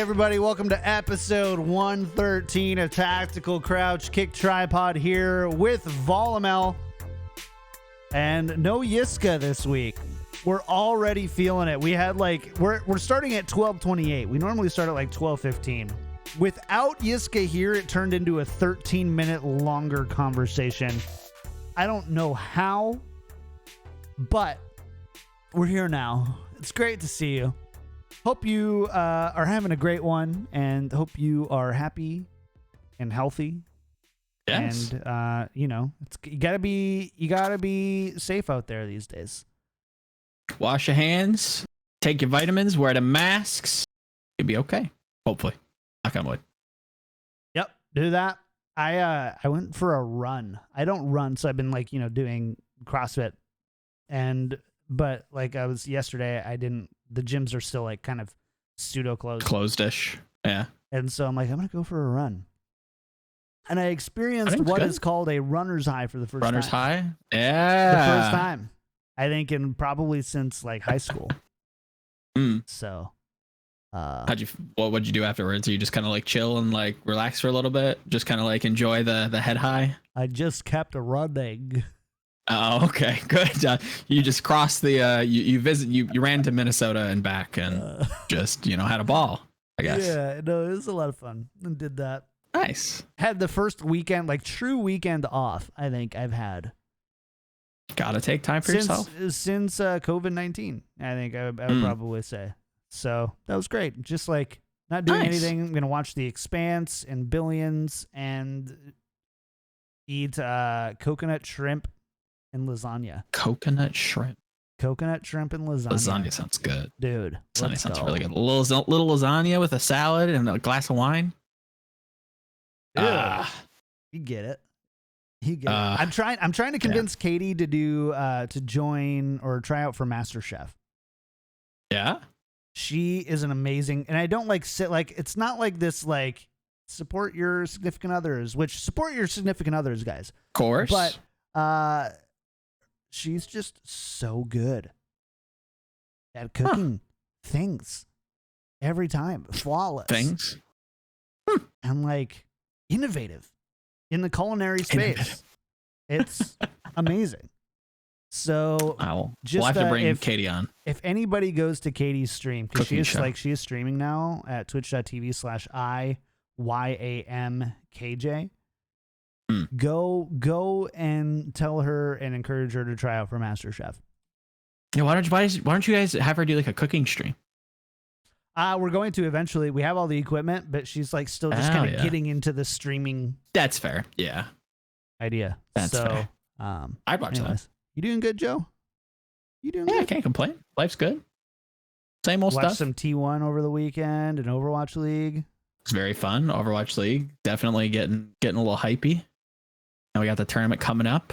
Everybody, welcome to episode 113 of Tactical Crouch. KickedTripod here with Volamel. And no Yiska this week. We're already feeling it. We had we're starting at 12:28. We normally start at like 12:15. Without Yiska here, it turned into a 13-minute longer conversation. I don't know how, but we're here now. It's great to see you. Hope you are having a great one, and hope you are happy and healthy. Yes. And you gotta be safe out there these days. Wash your hands, take your vitamins, wear the masks. You'll be okay. Hopefully. Knock on wood. Yep, do that. I went for a run. I don't run, so I've been doing CrossFit, but I was yesterday. I didn't. The gyms are still kind of pseudo closed. Closed-ish. Yeah. And so I'm like, I'm going to go for a run. And I experienced what is called a runner's high for the first time. Runner's high? Yeah. The first time. I think probably since high school. So. What'd you do afterwards? You just kind of chill and relax for a little bit? Just kind of enjoy the head high? I just kept running. Oh, okay, good. You just crossed the you ran to Minnesota and back and just had a ball, I guess. Yeah, no, it was a lot of fun and did that. Nice. Had the first weekend, true weekend off. I think I've had. Gotta take time for yourself since COVID-19. I think I would probably say. So that was great. Just not doing anything. I'm gonna watch The Expanse and Billions and eat coconut shrimp and lasagna. Coconut shrimp and lasagna. Lasagna sounds good, dude. Lasagna sounds really good. A little lasagna with a salad and a glass of wine. You get it. I'm trying to convince Katie to do to join or try out for MasterChef. Yeah. She is an amazing, and I don't it's not this support your significant others, support your significant others, guys. Of course. But she's just so good at cooking things every time. Flawless. Things. And innovative in the culinary space. It's amazing. So we'll have to bring Katie on. If anybody goes to Katie's stream, because she is streaming now at twitch.tv/IYAMKJ. Go and tell her and encourage her to try out for MasterChef. Yeah, why don't you guys have her do a cooking stream? We're going to eventually. We have all the equipment, but she's still just kind of getting into the streaming. That's fair. Yeah. Idea. That's fair. I'd watch that. You doing good, Joe? You doing good? I can't complain. Life's good. Same old stuff. Watched some T1 over the weekend and Overwatch League. It's very fun. Overwatch League. Definitely getting a little hypey. And we got the tournament coming up.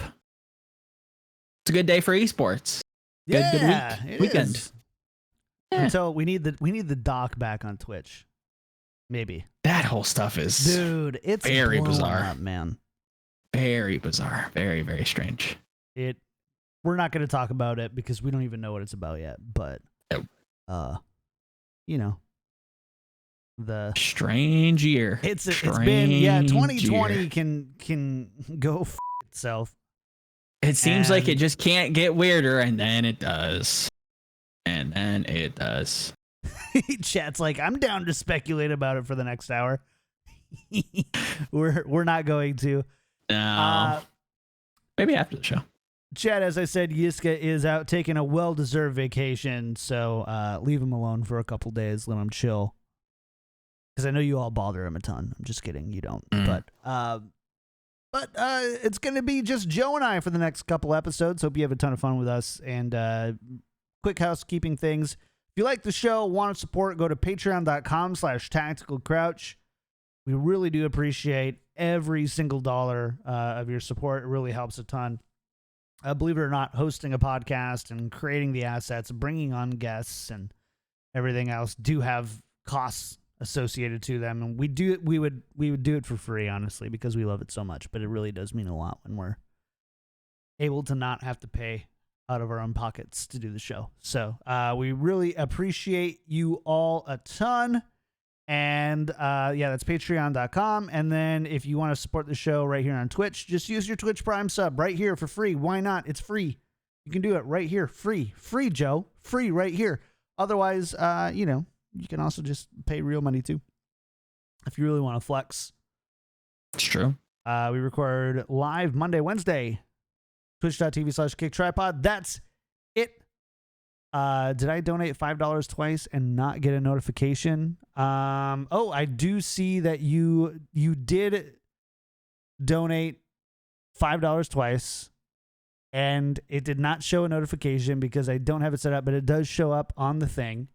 It's a good day for esports. Good weekend. Is. Yeah. Until we need the doc back on Twitch. Maybe. That whole stuff is it's very bizarre, up, man. Very bizarre. Very, very strange. We're not going to talk about it because we don't even know what it's about yet. But, the strange year. It's been 2020 year. can go itself. It seems like it just can't get weirder, and then it does. Chat's I'm down to speculate about it for the next hour. We're not going to. No. Maybe after the show. Chat, as I said, Yiska is out taking a well-deserved vacation, so leave him alone for a couple days. Let him chill. Because I know you all bother him a ton. I'm just kidding. You don't. But it's going to be just Joe and I for the next couple episodes. Hope you have a ton of fun with us. And quick housekeeping things. If you like the show, want to support, go to patreon.com/tacticalcrouch. We really do appreciate every single dollar of your support. It really helps a ton. Believe it or not, hosting a podcast and creating the assets, bringing on guests and everything else do have costs associated to them. And we would do it for free, honestly, because we love it so much. But it really does mean a lot when we're able to not have to pay out of our own pockets to do the show. So we really appreciate you all a ton. And that's patreon.com. And then if you want to support the show right here on Twitch, just use your Twitch Prime sub right here for free. Why not? It's free. You can do it right here. Free, Joe. Free right here. Otherwise, you can also just pay real money too if you really want to flex. It's true. We record live Monday, Wednesday, twitch.tv/KickedTripod. That's it. Did I donate $5 twice and not get a notification? I do see that you did donate $5 twice, and it did not show a notification because I don't have it set up, but it does show up on the thing,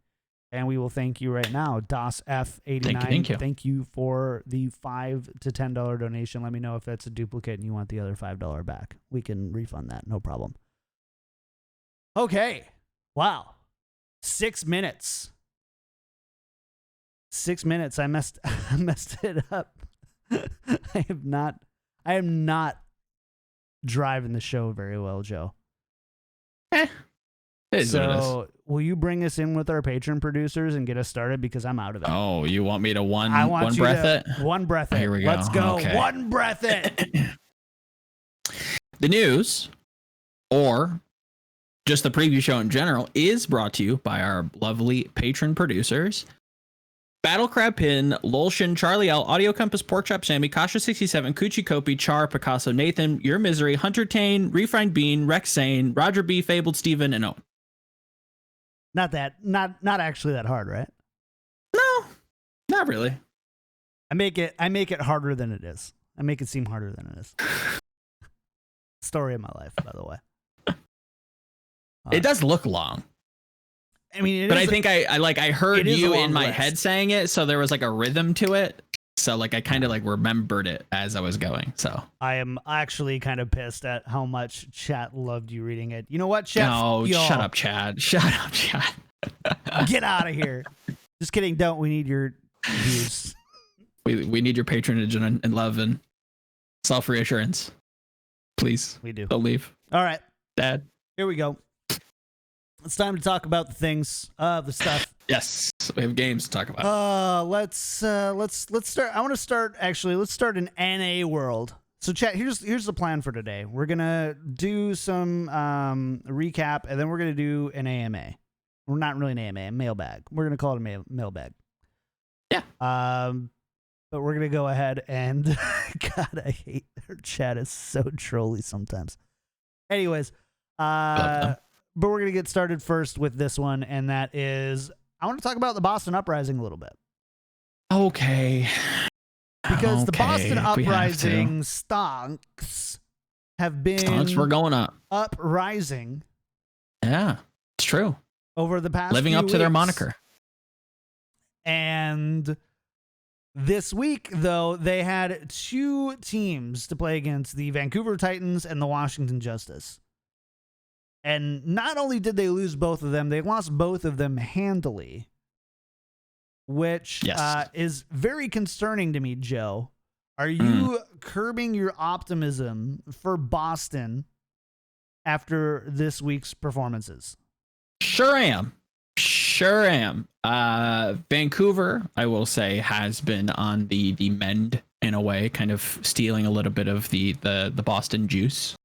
and we will thank you right now. DOSF89, thank you for the $5 to $10 donation. Let me know if that's a duplicate and you want the other $5 back. We can refund that, no problem. Okay. Wow. 6 minutes. 6 minutes. I messed it up. I am not driving the show very well, Joe. It is what it is. Will you bring us in with our patron producers and get us started? Because I'm out of it. Oh, you want me to one breath it? One breath it. Here we go. Let's go. Okay. One breath it. The news, or just the preview show in general, is brought to you by our lovely patron producers: Battle Crab Pin, Lolshin, Charlie L, Audio Compass, Pork Chop Sammy, Kasha67, Coochie Kopi, Char, Picasso, Nathan, Your Misery, Hunter Tane, Refined Bean, Rex Sane, Roger B, Fabled Steven, and Owen. Not actually that hard, right? No, not really. I make it harder than it is. I make it seem harder than it is. Story of my life, by the way. It does look long. I mean, I think I heard you in my head saying it, so there was like a rhythm to it. So like I kind of like remembered it as I was going. So I am actually kind of pissed at how much chat loved you reading it. You know what, chat? No, shut up, Chad. Shut up, Chad. Get out of here. Just kidding. Don't. We need your views. We need your patronage and love and self-reassurance. Please. We do. Don't leave. All right. Dad. Here we go. It's time to talk about the things, the stuff. Yes, we have games to talk about. Let's start. Let's start in NA world. So, chat. Here's the plan for today. We're gonna do some recap, and then we're gonna do an AMA. We're not really an AMA, a mailbag. We're gonna call it a mailbag. Yeah. But we're gonna go ahead and God, I hate her chat is so trolly sometimes. Anyways, but we're going to get started first with this one, and that is, I want to talk about the Boston Uprising a little bit. Okay. Because the Boston Uprising stonks have been we're going up. Uprising. Yeah, it's true. Over the past living few up to their weeks. moniker. And this week, though, they had two teams to play against, the Vancouver Titans and the Washington Justice. And not only did they lose both of them, they lost both of them handily, which is very concerning to me, Joe. Are you curbing your optimism for Boston after this week's performances? Sure am. Vancouver, I will say, has been on the mend in a way, kind of stealing a little bit of the Boston juice.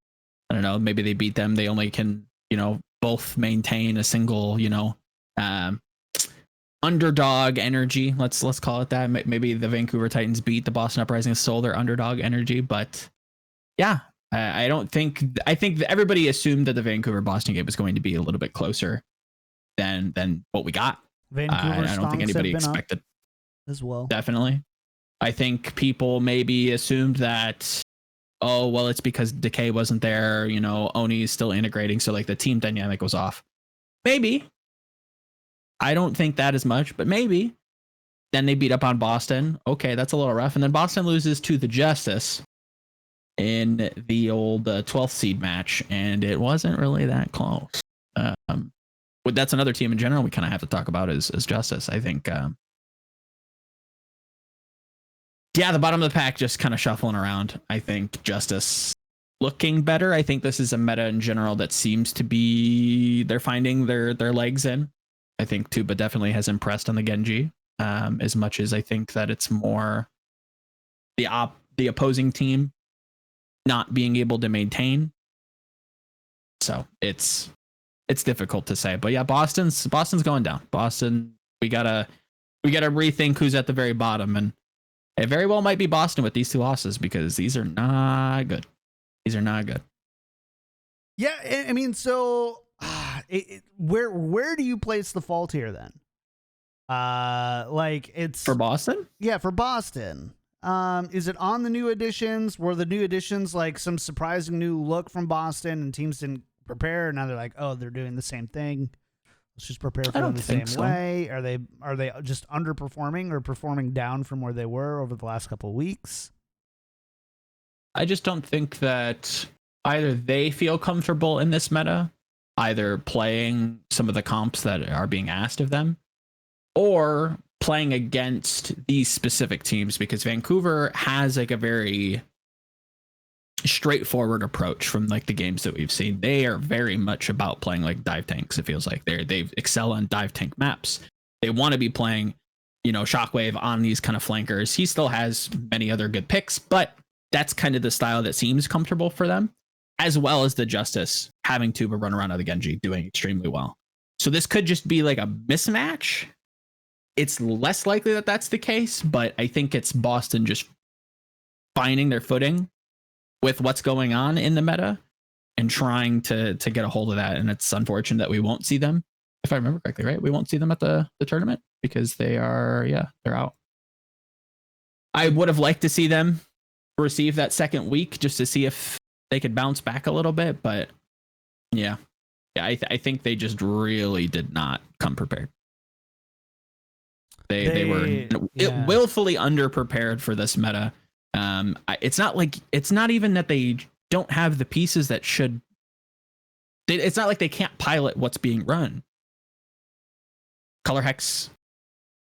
I don't know. Maybe they beat them. They only can, both maintain a single, underdog energy. Let's call it that. Maybe the Vancouver Titans beat the Boston Uprising, stole their underdog energy. But yeah, I think everybody assumed that the Vancouver Boston game was going to be a little bit closer than what we got. Vancouver I don't think anybody expected as well. Definitely. I think people maybe assumed that, oh, well, it's because Decay wasn't there, Oni is still integrating, so like the team dynamic was off. Maybe. I don't think that as much, but maybe. Then they beat up on Boston. Okay, that's a little rough. And then Boston loses to the Justice in the old 12th seed match, and it wasn't really that close. But that's another team in general we kind of have to talk about is Justice. I think, the bottom of the pack just kind of shuffling around. I think Justice looking better. I think this is a meta in general that seems to be they're finding their legs in. I think Tuba definitely has impressed on the Genji, as much as I think that it's more the opposing team not being able to maintain. So it's difficult to say, but yeah, Boston's going down. Boston, we gotta rethink who's at the very bottom, and it very well might be Boston with these 2 losses because these are not good. These are not good. Yeah, I mean, so where do you place the fault here then? Like it's for Boston? Yeah, for Boston. Is it on the new additions? Were the new additions like some surprising new look from Boston and teams didn't prepare? Now they're like, oh, they're doing the same thing. Let's just prepare for them the same way. Are they just underperforming or performing down from where they were over the last couple of weeks? I just don't think that either they feel comfortable in this meta, either playing some of the comps that are being asked of them, or playing against these specific teams, because Vancouver has like a very straightforward approach from like the games that we've seen. They are very much about playing like dive tanks. It feels like they excel on dive tank maps. They want to be playing, Shockwave on these kind of flankers. He still has many other good picks, but that's kind of the style that seems comfortable for them, as well as the Justice having Tuba run around on the Genji doing extremely well. So this could just be like a mismatch. It's less likely that that's the case, but I think it's Boston just finding their footing with what's going on in the meta and trying to get a hold of that. And it's unfortunate that we won't see them, if I remember correctly, right? We won't see them at the tournament because they're out. I would have liked to see them receive that second week just to see if they could bounce back a little bit, but I think they just really did not come prepared. They were willfully underprepared for this meta. It's not even that they don't have the pieces that should. It's not like they can't pilot what's being run. Color Hex,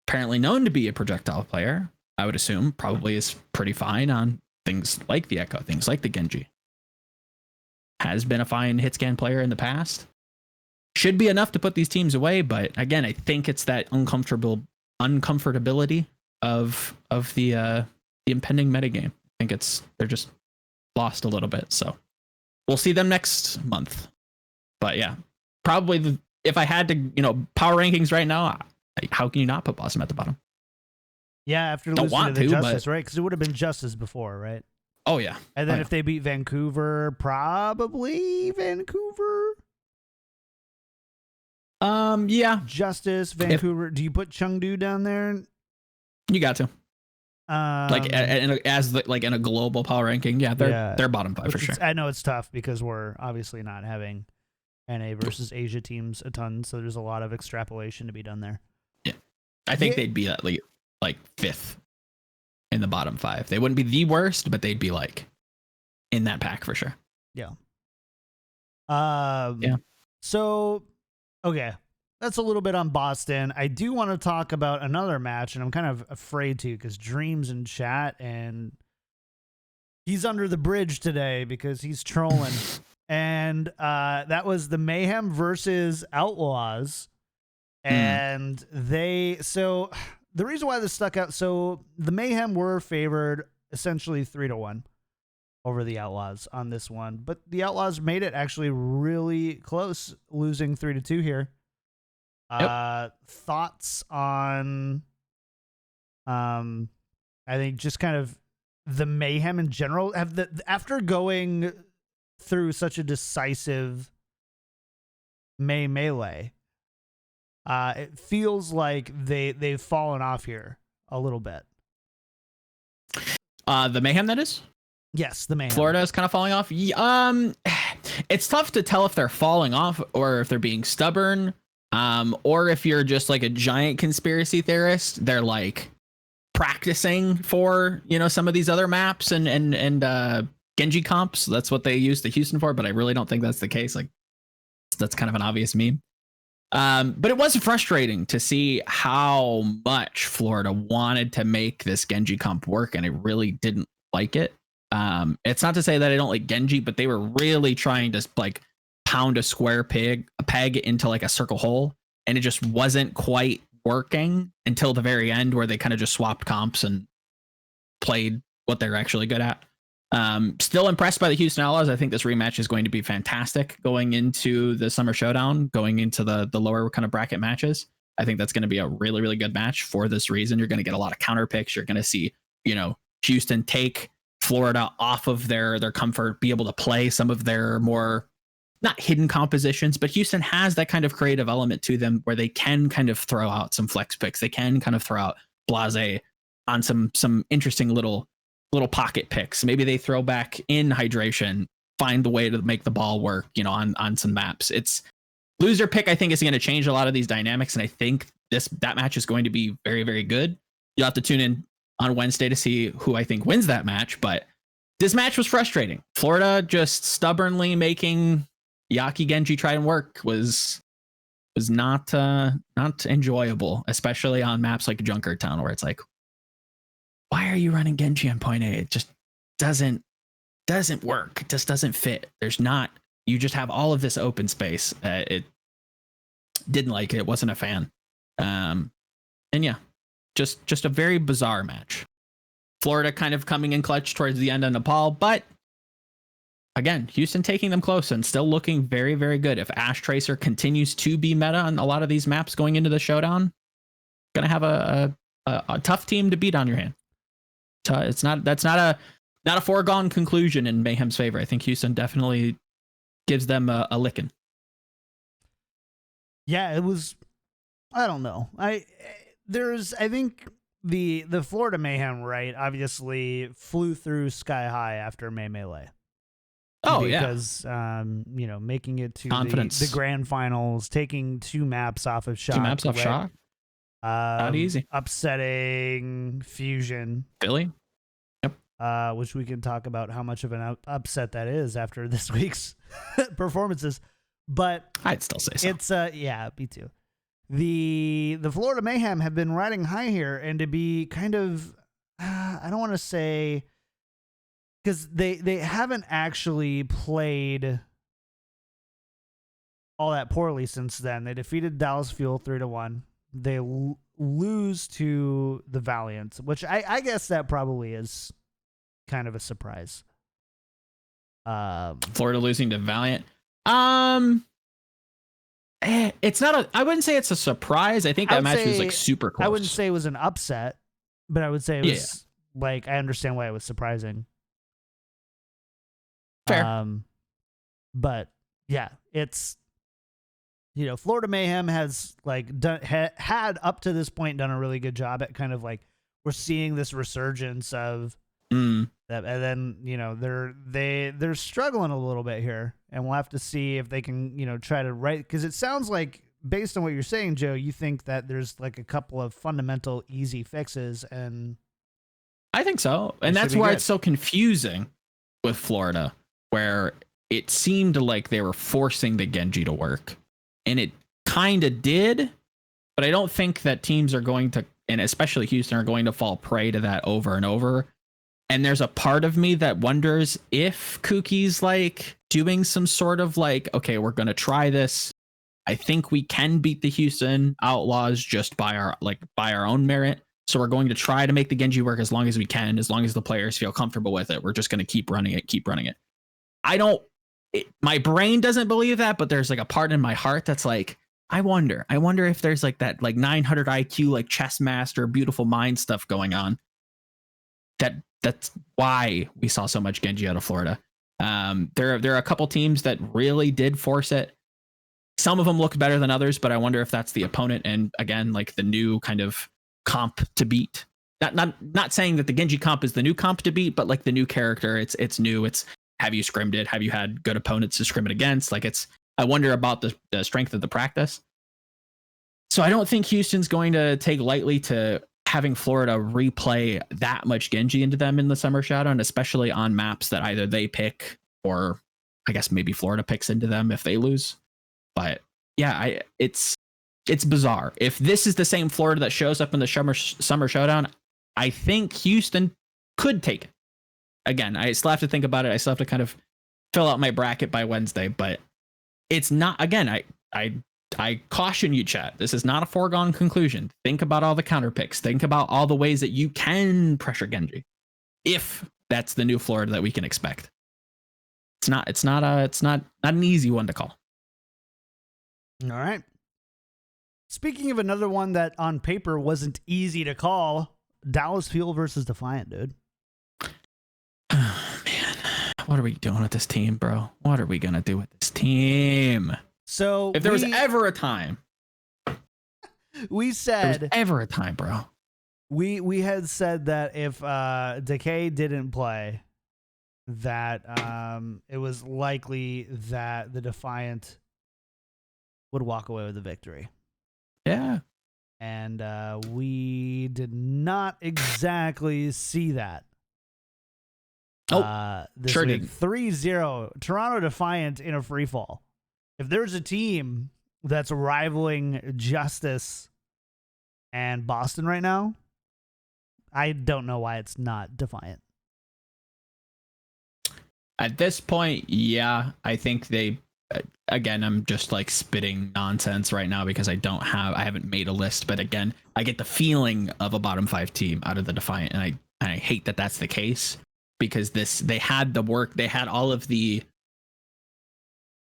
apparently known to be a projectile player, I would assume probably is pretty fine on things like the Echo, things like the Genji. Has been a fine hit scan player in the past. Should be enough to put these teams away, but again, I think it's that uncomfortability of the impending metagame. I think they're just lost a little bit. So we'll see them next month. But yeah, probably if I had to, power rankings right now, how can you not put Boston at the bottom? Yeah, after losing to the Justice, right? Because it would have been Justice before, right? Oh yeah. And then if they beat Vancouver, probably Vancouver. Yeah. Justice, Vancouver. Do you put Chengdu down there? You got to. In a global power ranking, they're bottom 5 for sure. I know it's tough because we're obviously not having NA versus Asia teams a ton, so there's a lot of extrapolation to be done there. Yeah, I think they'd be at like 5th in the bottom 5. They wouldn't be the worst, but they'd be like in that pack for sure. Yeah. So, okay. That's a little bit on Boston. I do want to talk about another match, and I'm kind of afraid to because Dream's in chat, and he's under the bridge today because he's trolling. And that was the Mayhem versus Outlaws. And so the reason why this stuck out, so the Mayhem were favored essentially 3-1 over the Outlaws on this one, but the Outlaws made it actually really close, losing 3-2 here. Thoughts on I think just kind of the Mayhem in general, after going through such a decisive melee, it feels like they've fallen off here a little bit. The Mayhem, that is? Yes, the Mayhem. Florida is kind of falling off. It's tough to tell if they're falling off or if they're being stubborn Or if you're just like a giant conspiracy theorist, they're like practicing for, you know, some of these other maps and Genji comps. That's what they use the Houston for, but I really don't think that's the case. Like, that's kind of an obvious meme. But it was frustrating to see how much Florida wanted to make this Genji comp work, and I really didn't like it. It's not to say that I don't like Genji, but they were really trying to like pound a square peg into like a circle hole, and it just wasn't quite working until the very end, where they kind of just swapped comps and played what they're actually good at. Still impressed by the Houston Outlaws. I think this rematch is going to be fantastic going into the Summer Showdown, going into the lower kind of bracket matches. I think that's going to be a really, really good match for this reason. You're going to get a lot of counter picks. You're going to see, you know, Houston take Florida off of their comfort, be able to play some of their more not hidden compositions, but Houston has that kind of creative element to them where they can kind of throw out some flex picks. They can kind of throw out blase on some interesting little pocket picks. Maybe they throw back in hydration, find the way to make the ball work, you know, on some maps. It's loser pick, I think, is going to change a lot of these dynamics. And I think that match is going to be very, very good. You'll have to tune in on Wednesday to see who I think wins that match. But this match was frustrating. Florida just stubbornly making Yaki Genji try and work was not enjoyable, especially on maps like Junkertown, where it's like, why are you running Genji on point A? It just doesn't work. It just doesn't fit. You just have all of this open space. It didn't like it. Wasn't a fan. And yeah, just a very bizarre match. Florida kind of coming in clutch towards the end on Nepal, but again, Houston taking them close and still looking very, very good. If Ash Tracer continues to be meta on a lot of these maps going into the Showdown, gonna have a tough team to beat on your hand. That's not a foregone conclusion in Mayhem's favor. I think Houston definitely gives them a licking. Yeah, it was. I don't know. I think the Florida Mayhem, right, obviously flew through sky high after Melee. Oh, because, you know, making it to the grand finals, taking 2 maps off of Shock. 2 maps off Shock. Not easy. Upsetting Fusion. Philly. Yep. Which we can talk about how much of an upset that is after this week's performances. But I'd still say so. It's yeah, me too. The Florida Mayhem have been riding high here, and to be kind of I don't want to say, because they haven't actually played all that poorly since then. They defeated Dallas Fuel 3-1. They lose to the Valiant, which I guess that probably is kind of a surprise. Florida losing to Valiant. It's not I wouldn't say it's a surprise. I think that match was like super close. I wouldn't say it was an upset, but I would say it was like, I understand why it was surprising. Fair. But yeah, it's, you know, Florida Mayhem has like had up to this point done a really good job at kind of like, we're seeing this resurgence of that, and then, you know, they're struggling a little bit here, and we'll have to see if they can, you know, try to because it sounds like, based on what you're saying, Joe, you think that there's like a couple of fundamental easy fixes, and I think so. And that's why it's so confusing with Florida, where it seemed like they were forcing the Genji to work, and it kind of did, but I don't think that teams are going to, and especially Houston, are going to fall prey to that over and over. And there's a part of me that wonders if Kookie's like doing some sort of like, okay, we're going to try this. I think we can beat the Houston Outlaws just by our own merit. So we're going to try to make the Genji work as long as we can, as long as the players feel comfortable with it. We're just going to keep running it. My brain doesn't believe that, but there's like a part in my heart that's like, I wonder if there's like that like 900 IQ, like chess master, beautiful mind stuff going on. That's why we saw so much Genji out of Florida. There are a couple teams that really did force it. Some of them look better than others, but I wonder if that's the opponent, and again, like the new kind of comp to beat. Not saying that the Genji comp is the new comp to beat, but like the new character, it's new. It's, have you scrimmed it? Have you had good opponents to scrim it against? Like, I wonder about the strength of the practice. So I don't think Houston's going to take lightly to having Florida replay that much Genji into them in the Summer Showdown, especially on maps that either they pick or I guess maybe Florida picks into them if they lose. But yeah, it's bizarre. If this is the same Florida that shows up in the Summer Showdown, I think Houston could take it. Again, I still have to think about it. I still have to kind of fill out my bracket by Wednesday, but it's not, again, I caution you, chat. This is not a foregone conclusion. Think about all the counter picks. Think about all the ways that you can pressure Genji, if that's the new Florida that we can expect. It's not an easy one to call. All right. Speaking of another one that on paper wasn't easy to call, Dallas Fuel versus Defiant, dude. Oh, man, what are we doing with this team, bro? What are we gonna do with this team? So if there was ever a time, we said ever a time, bro. We had said that if Decay didn't play, that it was likely that the Defiant would walk away with the victory. Yeah. And we did not exactly see that. Oh, this sure week, did. 3-0 Toronto Defiant in a free fall. If there's a team that's rivaling Justice and Boston right now, I don't know why it's not Defiant. At this point, yeah, I think they, again, I'm just like spitting nonsense right now because I haven't made a list, but again, I get the feeling of a bottom 5 team out of the Defiant, and I hate that that's the case, because they had the work, they had all of the,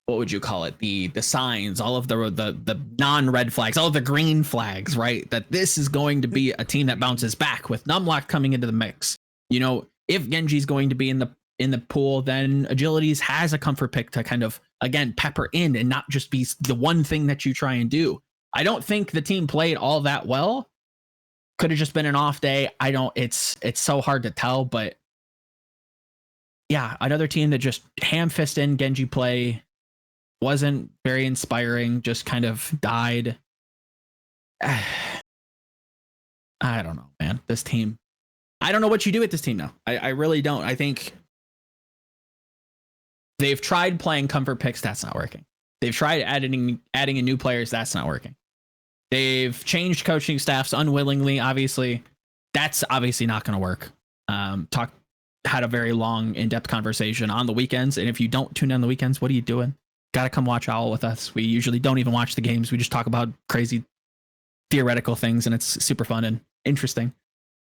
what would you call it, the signs, all of the non-red flags, all of the green flags, right? That this is going to be a team that bounces back with Numlock coming into the mix. You know, if Genji's going to be in the pool, then Agilities has a comfort pick to kind of, again, pepper in and not just be the one thing that you try and do. I don't think the team played all that well. Could have just been an off day. It's so hard to tell, but yeah, another team that just ham-fist in Genji play, wasn't very inspiring, just kind of died. I don't know, man. This team, I don't know what you do with this team now. I really don't. I think they've tried playing comfort picks. That's not working. They've tried adding in new players. That's not working. They've changed coaching staffs unwillingly. Obviously, that's obviously not going to work. Had a very long, in-depth conversation on the weekends. And if you don't tune in on the weekends, what are you doing? Got to come watch Owl with us. We usually don't even watch the games. We just talk about crazy theoretical things, and it's super fun and interesting.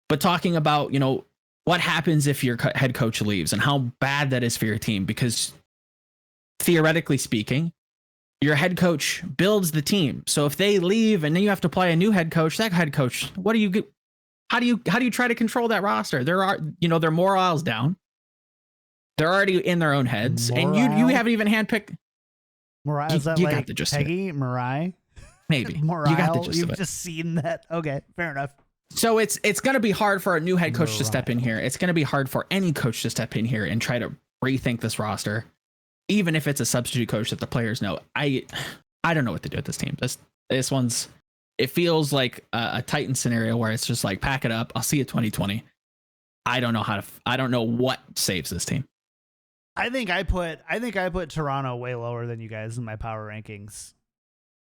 But talking about, you know, what happens if your head coach leaves and how bad that is for your team, because theoretically speaking, your head coach builds the team. So if they leave and then you have to play a new head coach, that head coach, what do you, how do you try to control that roster? Their morale's down. They're already in their own heads, and you haven't even handpicked. Mariah, is that you like got the gist Peggy, Mariah? Maybe. Mariah, you got the gist you've of it. just seen that. Okay, fair enough. So it's going to be hard for a new head coach to step in here. It's going to be hard for any coach to step in here and try to rethink this roster, even if it's a substitute coach that the players know. I don't know what to do with this team. This one's, it feels like a Titan scenario where it's just like, pack it up. I'll see you 2020. I don't know what saves this team. I think I put Toronto way lower than you guys in my power rankings.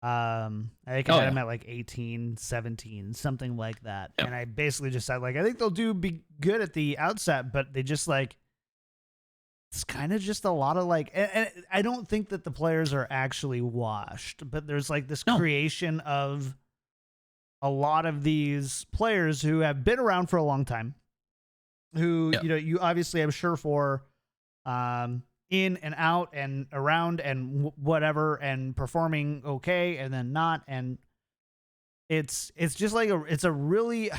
I think I had them at like 18, 17, something like that. Yep. And I basically just said, like, I think they'll be good at the outset, but they just like, it's kind of just a lot of like, and I don't think that the players are actually washed, but there's like this creation of a lot of these players who have been around for a long time, who, you know, you obviously I'm sure for, in and out and around and whatever, and performing okay and then not, and it's just like it's a really,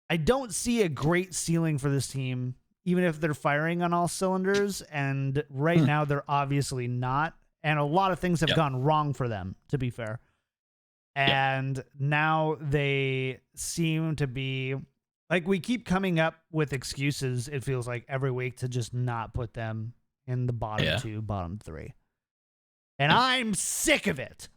I don't see a great ceiling for this team, even if they're firing on all cylinders, and right now they're obviously not, and a lot of things have gone wrong for them, to be fair, and now they seem to be like, we keep coming up with excuses, it feels like, every week to just not put them in the bottom 2, bottom 3. And I'm sick of it.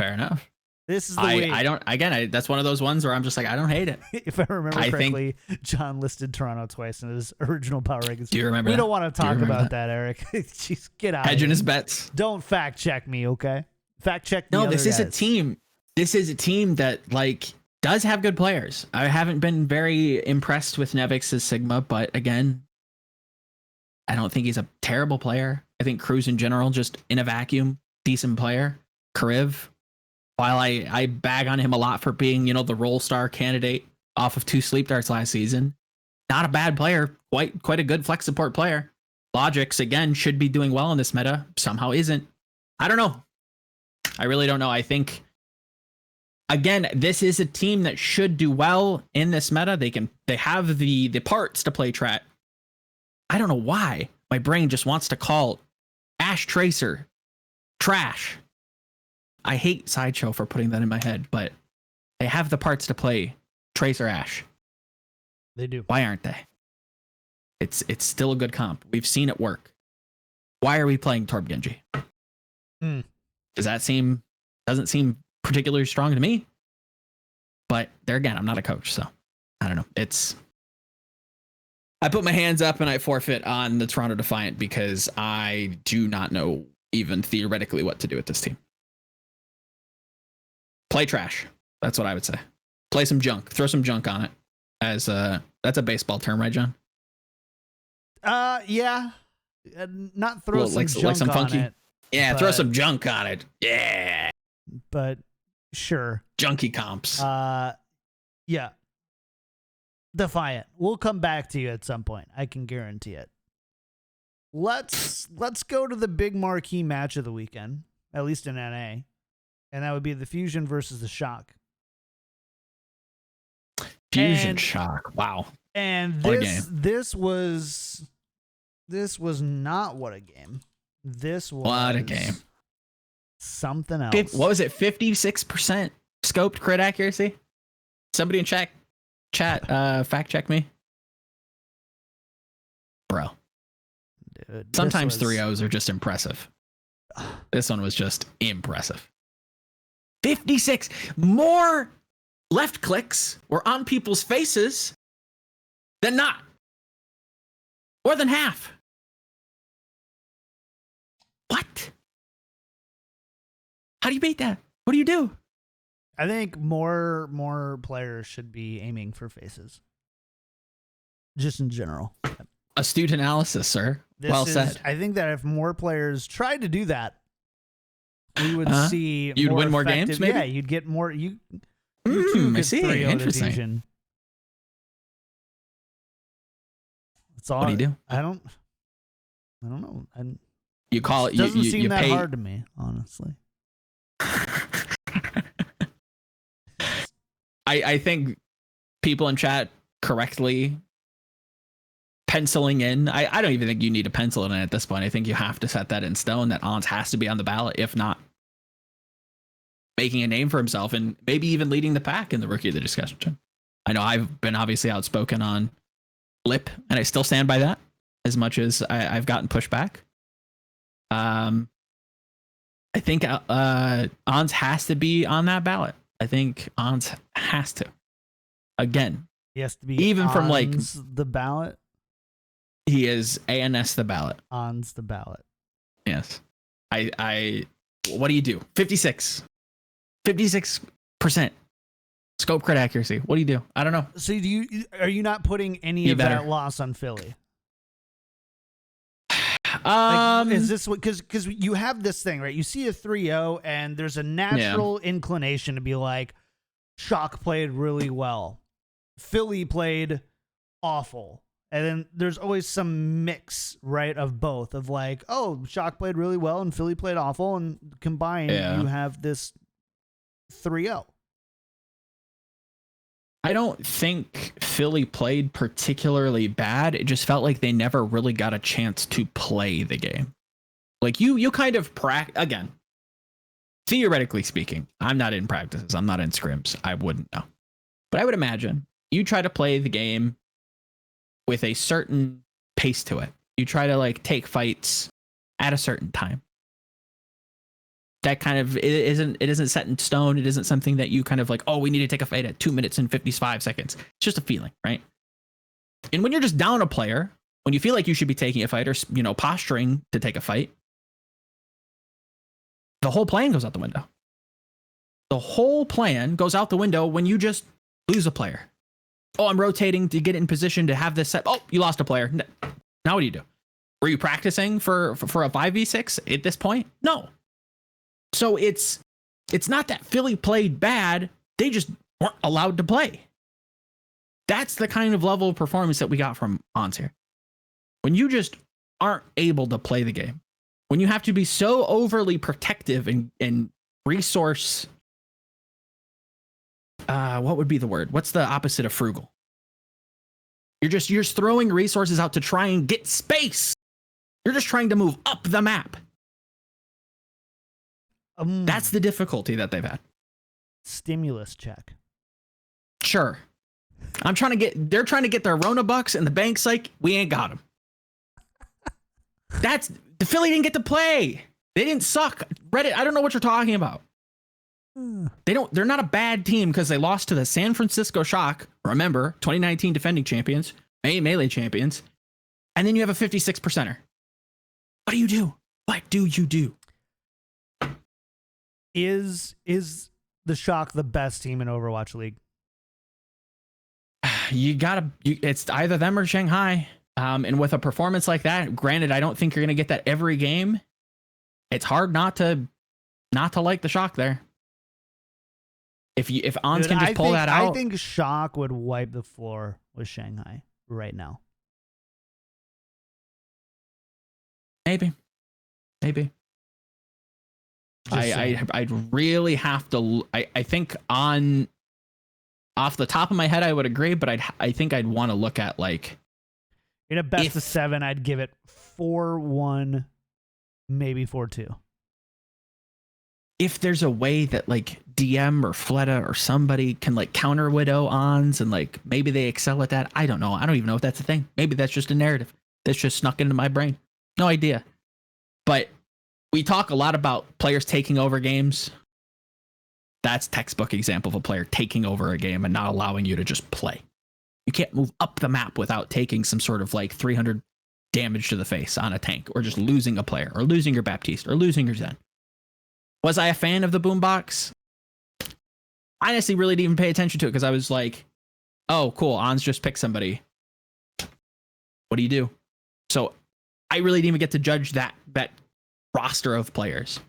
Fair enough. This is the way. I don't. Again, that's one of those ones where I'm just like, I don't hate it. If I remember correctly, John listed Toronto twice in his original power rankings. Do you remember? We don't want to talk about that, Eric. Jeez, get out. Hedging his bets. Don't fact check me, okay? Fact check. No, this is a team. This is a team that does have good players. I haven't been very impressed with Nevix's Sigma, but again, I don't think he's a terrible player. I think Cruz in general, just in a vacuum, decent player. Kariv, while I bag on him a lot for being, the role star candidate off of 2 sleep darts last season, not a bad player, quite a good flex support player. Logix, again, should be doing well in this meta, somehow isn't. I don't know. I really don't know. I think, again, this is a team that should do well in this meta. They have the parts to play Trat. I don't know why my brain just wants to call Ash Tracer trash. I hate Sideshow for putting that in my head, but they have the parts to play Tracer Ash. They do. Why aren't they? It's still a good comp. We've seen it work. Why are we playing Torb Genji? Doesn't seem particularly strong to me. But there again, I'm not a coach, so I don't know. I put my hands up and I forfeit on the Toronto Defiant because I do not know even theoretically what to do with this team. Play trash. That's what I would say. Play some junk. Throw some junk on it. That's a baseball term, right, John? Yeah. Not throw some junk on it. Yeah, throw some junk on it. Yeah. But sure. Junky comps. Yeah. Defiant. We'll come back to you at some point. I can guarantee it. Let's go to the big marquee match of the weekend, at least in NA. And that would be the Fusion versus the Shock. Shock. Wow. And this was not what a game. This was what a game. Something else. What was it? 56% scoped crit accuracy? Somebody in chat fact check me. Bro. Dude, sometimes 3-0s are just impressive. This one was just impressive. 56 more left clicks were on people's faces than not. More than half. What? How do you beat that? What do you do? I think more players should be aiming for faces. Just in general. Astute analysis, sir. Well said. I think that if more players tried to do that, we would see. You'd win more games, maybe? Yeah, you'd get more. You too could 3-0 Diffusion. That's all. What do you do? I don't know. You call it. It doesn't seem that pay... hard to me, honestly. I think people in chat correctly penciling in. I don't even think you need to pencil it in at this point. I think you have to set that in stone that Ons has to be on the ballot, if not making a name for himself and maybe even leading the pack in the Rookie of the Discussion. I know I've been obviously outspoken on Lip, and I still stand by that as much as I've gotten pushback. I think Ons has to be on that ballot. I think Ons has to. Again, he has to be even Ons from like the ballot. He is ANS the ballot. Ons the ballot. Yes. I what do you do? 56% scope crit accuracy. What do you do? I don't know. So are you not putting any of that loss on Philly? Is this what, because you have this thing, right? You see a 3-0 and there's a natural inclination to be like, Shock played really well, Philly played awful, and then there's always some mix, right, of both, of like, oh, Shock played really well and Philly played awful, and combined you have this 3-0. I don't think Philly played particularly bad. It just felt like they never really got a chance to play the game. Like you kind of again, theoretically speaking, I'm not in practices. I'm not in scrims. I wouldn't know. But I would imagine you try to play the game with a certain pace to it. You try to like take fights at a certain time. that kind of it isn't set in stone. It isn't something that you kind of like, oh, we need to take a fight at 2 minutes and 55 seconds. It's just a feeling, right? And when you're just down a player, when you feel like you should be taking a fight or, you know, posturing to take a fight, the whole plan goes out the window. The whole plan goes out the window when you just lose a player. Oh, I'm rotating to get in position to have this set. Oh, you lost a player. Now what do you do? Were you practicing for a 5v6 at this point? No. So it's not that Philly played bad. They just weren't allowed to play. That's the kind of level of performance that we got from Ons here. When you just aren't able to play the game, when you have to be so overly protective and resource, what would be the word? What's the opposite of frugal? You're just throwing resources out to try and get space. You're just trying to move up the map. That's the difficulty that they've had. Stimulus check. Sure. They're trying to get their Rona bucks, and the bank's like, we ain't got them. The Philly didn't get to play. They didn't suck. Reddit, I don't know what you're talking about. They're not a bad team because they lost to the San Francisco Shock. Remember, 2019 defending champions, Melee champions. And then you have a 56%er. What do you do? What do you do? Is the Shock the best team in Overwatch League? It's either them or Shanghai. And with a performance like that, granted, I don't think you're going to get that every game. It's hard not to like the Shock there. If Ons can just pull that out. I think Shock would wipe the floor with Shanghai right now. Maybe. I'd really have to. I think off the top of my head, I would agree, but I think I'd want to look at like in a best of 7, I'd give it 4-1, maybe 4-2. If there's a way that like DM or Fleta or somebody can like counter Widow Ons and like maybe they excel at that. I don't know. I don't even know if that's a thing. Maybe that's just a narrative that's just snuck into my brain. No idea. But we talk a lot about players taking over games. That's textbook example of a player taking over a game and not allowing you to just play. You can't move up the map without taking some sort of like 300 damage to the face on a tank or just losing a player or losing your Baptiste or losing your Zen. Was I a fan of the boombox? I honestly really didn't even pay attention to it because I was like, oh, cool. Ons just picked somebody. What do you do? So I really didn't even get to judge that roster of players.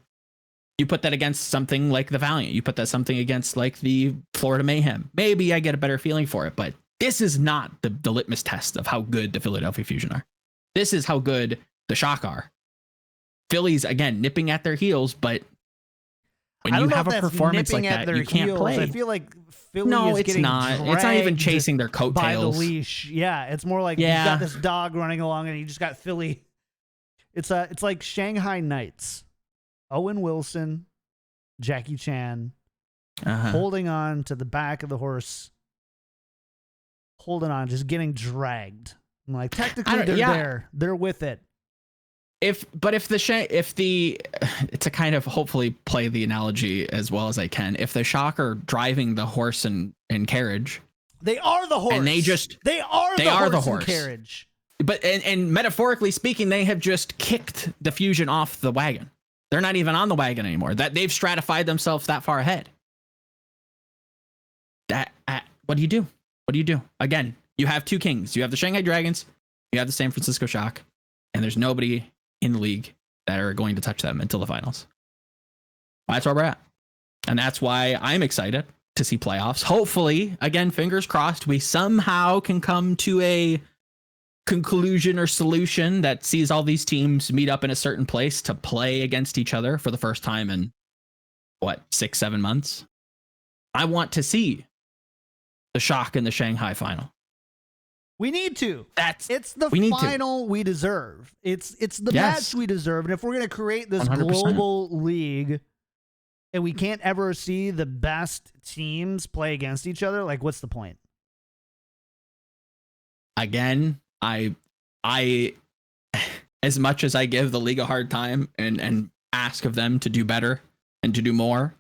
You put that against something like the Valiant. You put that something against like the Florida Mayhem. Maybe I get a better feeling for it, but this is not the litmus test of how good the Philadelphia Fusion are. This is how good the Shock are. Philly's, again, nipping at their heels, but when you have a performance like that, you can't play. I feel like Philly is getting dragged. It's not even chasing their coattails. By the leash. Yeah, it's more like you got this dog running along and you just got Philly. It's like Shanghai Knights. Owen Wilson, Jackie Chan, holding on to the back of the horse, holding on, just getting dragged. I'm like, technically they're there. They're with it. It's to kind of hopefully play the analogy as well as I can. If the Shock are driving the horse and carriage, they are the horse, and they are the horse and carriage. But and metaphorically speaking, they have just kicked the Fusion off the wagon. They're not even on the wagon anymore. That they've stratified themselves that far ahead. What do you do? What do you do? Again, you have two kings. You have the Shanghai Dragons. You have the San Francisco Shock, and there's nobody in the league that are going to touch them until the finals. That's where we're at. And that's why I'm excited to see playoffs. Hopefully, again, fingers crossed, we somehow can come to a conclusion or solution that sees all these teams meet up in a certain place to play against each other for the first time in 6-7 months. I want to see the Shock in the Shanghai final. We need to. It's the final we deserve. It's the match we deserve. And if we're going to create this 100%. Global league and we can't ever see the best teams play against each other, like what's the point? Again, I as much as I give the league a hard time and ask of them to do better, and to do more.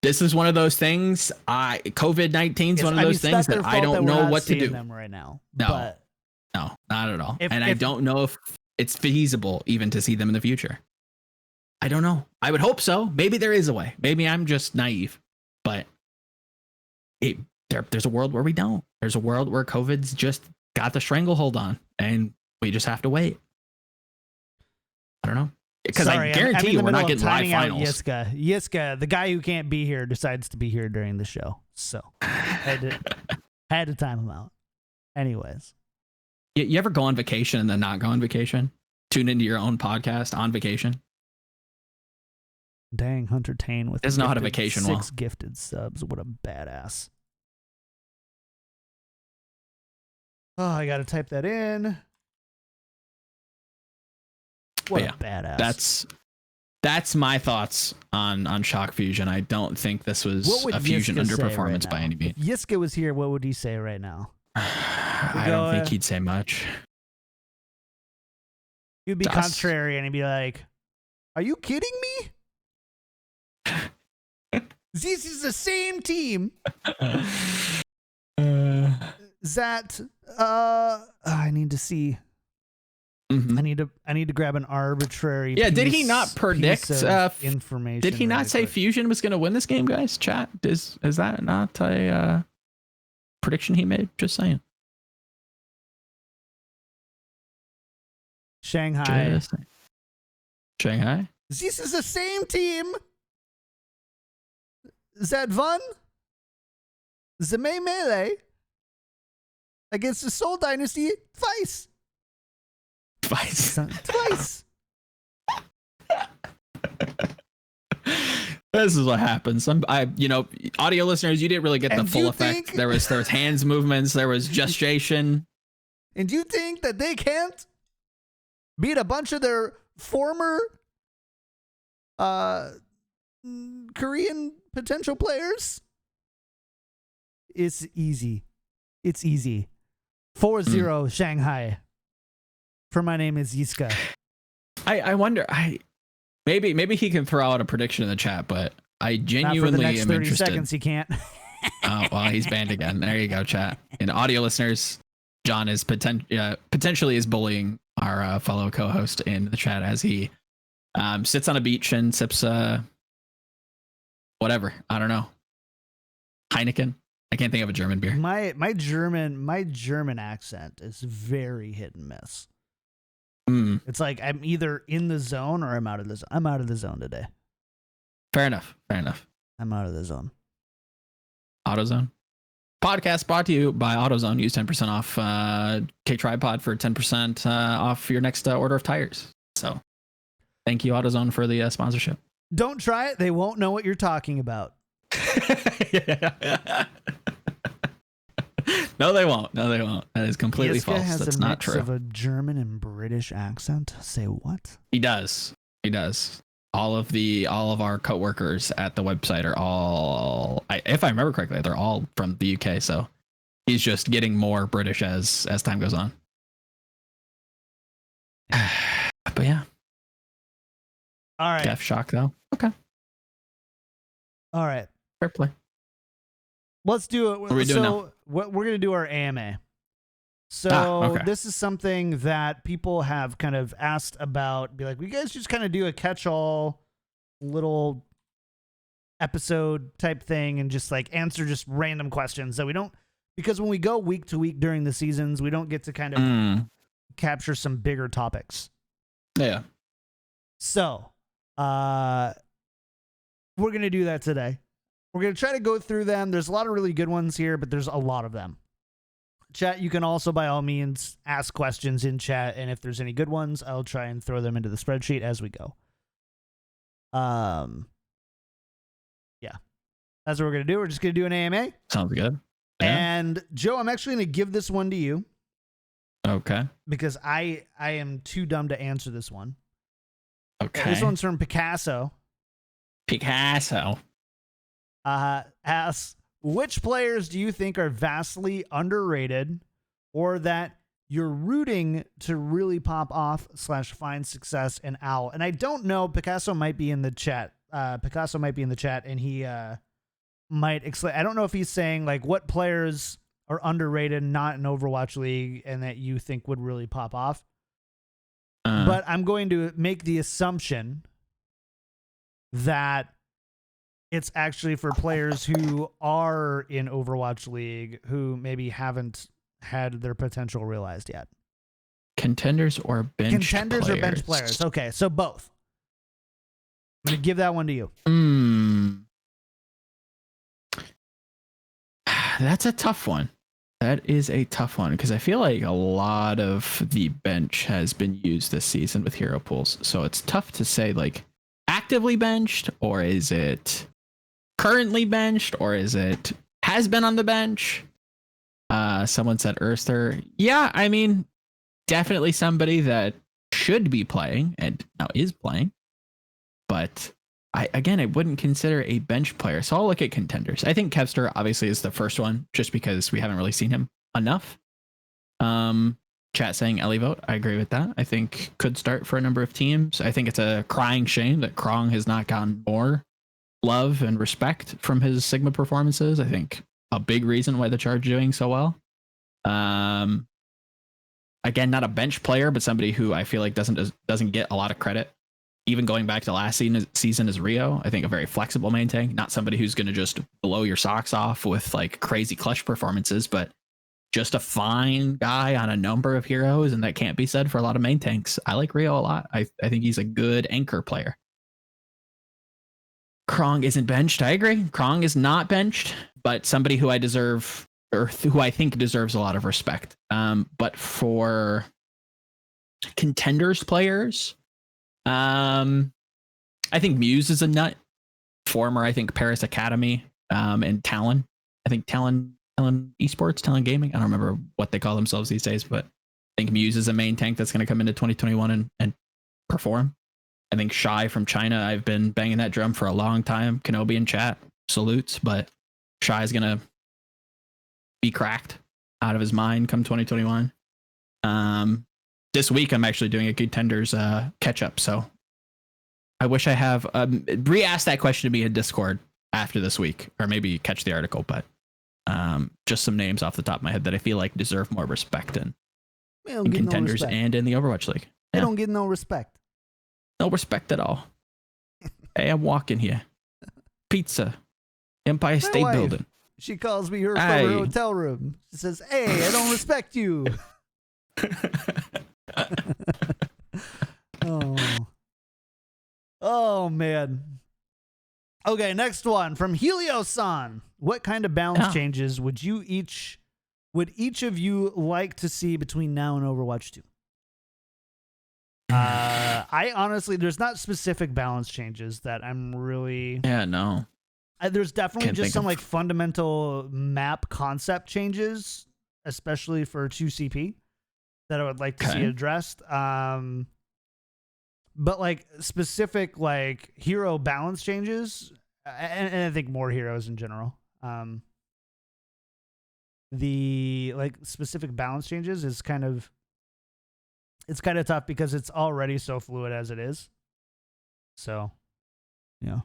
This is one of those things. COVID-19 is one of those things that I don't know what to do. Them right now. No, but no, not at all. I don't know if it's feasible even to see them in the future. I don't know. I would hope so. Maybe there is a way. Maybe I'm just naive. But there's a world where we don't. There's a world where COVID's just got the stranglehold on, and we just have to wait. I don't know. Because I guarantee you we're not getting live finals. Yiska, the guy who can't be here, decides to be here during the show. So had to time him out. Anyways. You ever go on vacation and then not go on vacation? Tune into your own podcast on vacation? Dang, Hunter Tane with not a vacation 6 gifted subs. What a badass. Oh, I got to type that in. What a badass. That's my thoughts on Shock Fusion. I don't think this was a Fusion underperformance by any means. If Yiska was here, what would he say right now? I don't think he'd say much. He'd be contrary and he'd be like, "Are you kidding me? This is the same team that I need to see." Mm-hmm. I need to grab an arbitrary. Yeah, did he not predict information? Did he not say Fusion was going to win this game, guys? Chat, is that not a prediction he made? Just saying. Shanghai. This is the same team that won the May Melee against the Seoul Dynasty twice. This is what happens. Audio listeners, you didn't really get the full effect. There was hands movements, there was gestation. And you think that they can't beat a bunch of their former Korean potential players? It's easy. 4-0 Shanghai. For my name is Yiska. I wonder. Maybe he can throw out a prediction in the chat, but I genuinely am interested. For the next 30 seconds, he can't. Oh well, he's banned again. There you go, chat. And audio listeners, John is potentially is bullying our fellow co-host in the chat as he sits on a beach and sips whatever. I don't know. Heineken. I can't think of a German beer. My German accent is very hit and miss. It's like I'm either in the zone or I'm out of the zone. I'm out of the zone today. Fair enough. I'm out of the zone. AutoZone. Podcast brought to you by AutoZone. Use 10% off KickedTripod for 10% off your next order of tires. So thank you, AutoZone, for the sponsorship. Don't try it. They won't know what you're talking about. No, they won't. That is completely false. Has That's a not mix true. Of a German and British accent. Say what? He does. All of our coworkers at the website are all, if I remember correctly, they're all from the UK. So he's just getting more British as time goes on. But yeah. All right. Def Shock though. Okay. All right. Fair play. Let's do it. What are we doing now? We're going to do our AMA. So This is something that people have kind of asked about. Be like, we guys just kind of do a catch-all little episode type thing and just like answer just random questions that we don't, because when we go week to week during the seasons, we don't get to kind of capture some bigger topics. Yeah. So, we're going to do that today. We're going to try to go through them. There's a lot of really good ones here, but there's a lot of them. Chat, you can also, by all means, ask questions in chat, and if there's any good ones, I'll try and throw them into the spreadsheet as we go. Yeah. That's what we're going to do. We're just going to do an AMA. Sounds good. Yeah. And, Joe, I'm actually going to give this one to you. Okay. Because I am too dumb to answer this one. Okay. This one's from Picasso. Asks, which players do you think are vastly underrated or that you're rooting to really pop off / find success in OWL? And I don't know, Picasso might be in the chat Picasso might be in the chat, and he might explain. I don't know if he's saying like what players are underrated, not in Overwatch League, and that you think would really pop off. But I'm going to make the assumption that it's actually for players who are in Overwatch League who maybe haven't had their potential realized yet. Contenders or bench Contenders players? Or bench players. Okay, so both. I'm going to give that one to you. That's a tough one. That is a tough one because I feel like a lot of the bench has been used this season with hero pools. So it's tough to say like actively benched, or is it currently benched, or is it has been on the bench? Someone said Earther. Yeah, I mean, definitely somebody that should be playing and now is playing. But I wouldn't consider a bench player. So I'll look at contenders. I think Kevster obviously is the first one just because we haven't really seen him enough. Chat saying Ellie vote. I agree with that. I think could start for a number of teams. I think it's a crying shame that Krong has not gotten more love and respect from his Sigma performances. I think a big reason why the Charge are doing so well. Again, not a bench player, but somebody who I feel like doesn't get a lot of credit. Even going back to last season as Rio, I think a very flexible main tank, not somebody who's going to just blow your socks off with like crazy clutch performances, but just a fine guy on a number of heroes, and that can't be said for a lot of main tanks. I like Rio a lot. I think he's a good anchor player. Krong isn't benched. I agree. Krong is not benched, but somebody who I deserve, or who I think deserves a lot of respect. But for contenders players, I think Muse is a nut. Former, I think, Paris Academy, and Talon. I think Talon Esports, Talon Gaming. I don't remember what they call themselves these days, but I think Muse is a main tank that's going to come into 2021 and perform. I think Shy from China, I've been banging that drum for a long time. Kenobi in chat, salutes, but Shy is going to be cracked out of his mind come 2021. This week, I'm actually doing a contenders catch up. So I wish I have re-ask that question to me in Discord after this week, or maybe catch the article. But just some names off the top of my head that I feel like deserve more respect in contenders and in the Overwatch League. They don't get no respect. No respect at all. Hey, I'm walking here. Pizza. Empire State Building. She calls me her from her hotel room. She says, "Hey, I don't respect you." Oh man. Okay, next one from Helio-san. What kind of balance changes would each of you like to see between now and Overwatch 2? I honestly, there's not specific balance changes that I'm really. Yeah, no. There's definitely just some like fundamental map concept changes, especially for 2CP, that I would like to see addressed. But like specific like hero balance changes, and I think more heroes in general. The like specific balance changes is kind of tough because it's already so fluid as it is. So, yeah.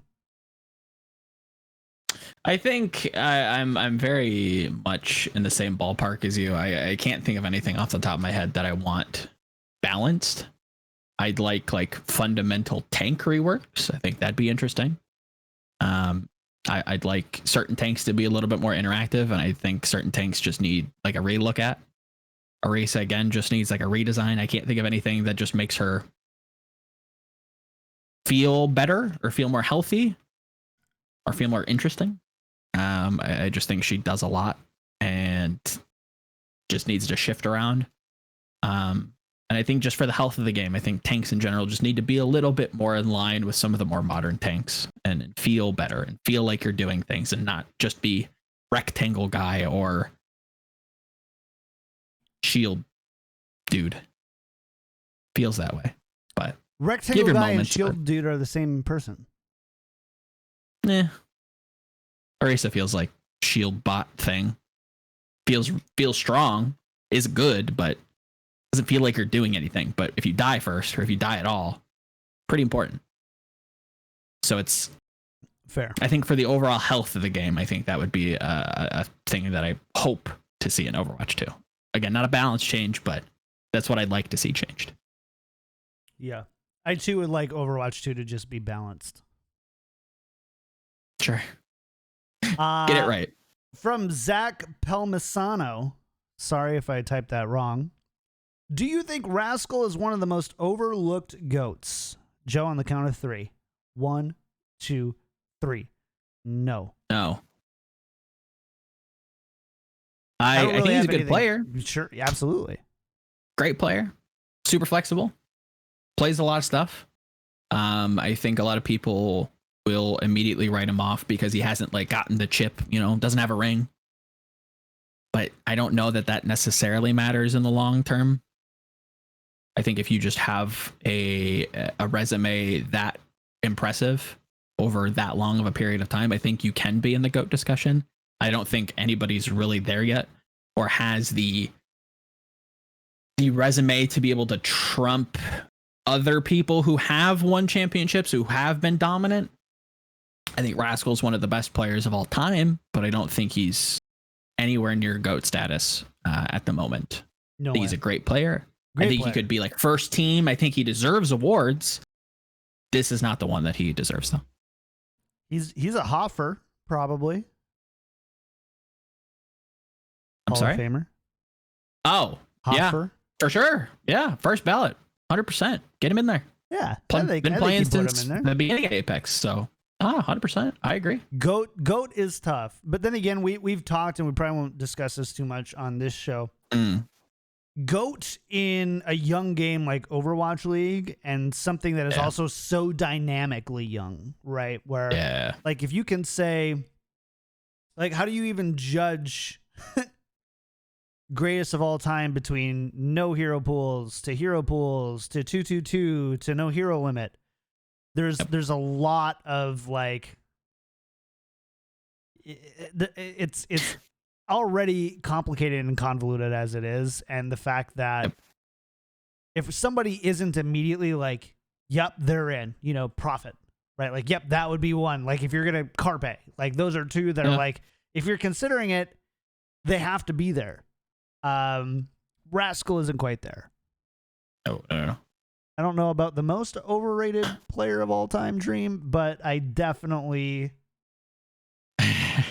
I think I'm very much in the same ballpark as you. I can't think of anything off the top of my head that I want balanced. I'd like fundamental tank reworks. I think that'd be interesting. I'd like certain tanks to be a little bit more interactive, and I think certain tanks just need like a relook at. Arisa again just needs like a redesign. I can't think of anything that just makes her feel better or feel more healthy or feel more interesting. I just think she does a lot and just needs to shift around. And I think just for the health of the game, I think tanks in general just need to be a little bit more in line with some of the more modern tanks and feel better and feel like you're doing things and not just be rectangle guy or shield dude. Feels that way. But rectangle guy and shield dude are the same person. Nah. Arisa feels like shield bot thing. Feels strong, is good, but doesn't feel like you're doing anything. But if you die first, or if you die at all, pretty important. So it's fair. I think for the overall health of the game, I think that would be a thing that I hope to see in Overwatch 2. Again, not a balance change, but that's what I'd like to see changed. Yeah. I too would like Overwatch 2 to just be balanced. Sure. Get it right. From Zach Pelmisano, sorry if I typed that wrong. Do you think Rascal is one of the most overlooked GOATs? Joe, on the count of 3. 1, 2, 3. No. No. I think he's a good player. Sure, absolutely. Great player. Super flexible. Plays a lot of stuff. I think a lot of people will immediately write him off because he hasn't like gotten the chip, doesn't have a ring. But I don't know that necessarily matters in the long term. I think if you just have a resume that impressive over that long of a period of time, I think you can be in the GOAT discussion. I don't think anybody's really there yet or has the resume to be able to trump other people who have won championships, who have been dominant. I think Rascal's one of the best players of all time, but I don't think he's anywhere near GOAT status at the moment. No, he's a great player. I think he could be like first team. I think he deserves awards. This is not the one that he deserves, though. He's a Hoffer, probably. I'm sorry? Hall of Famer. Oh, Hoffer. Yeah, for sure. Yeah, first ballot, 100%. Get him in there. Yeah, been playing since the beginning of Apex, so 100%. I agree. GOAT is tough, but then again, we've talked, and we probably won't discuss this too much on this show. GOAT in a young game like Overwatch League, and something that is also so dynamically young, right? Where like if you can say, like, how do you even judge greatest of all time between no hero pools to hero pools to 2-2-2 to no hero limit? There's a lot of like it's already complicated and convoluted as it is, and the fact that if somebody isn't immediately like, yep, they're in, Prophet, right? Like, yep, that would be one. Like, if you're gonna Carpe, like those are two that are like, if you're considering it, they have to be there. Rascal isn't quite there. No. I don't know about the most overrated player of all time, Dream, but I definitely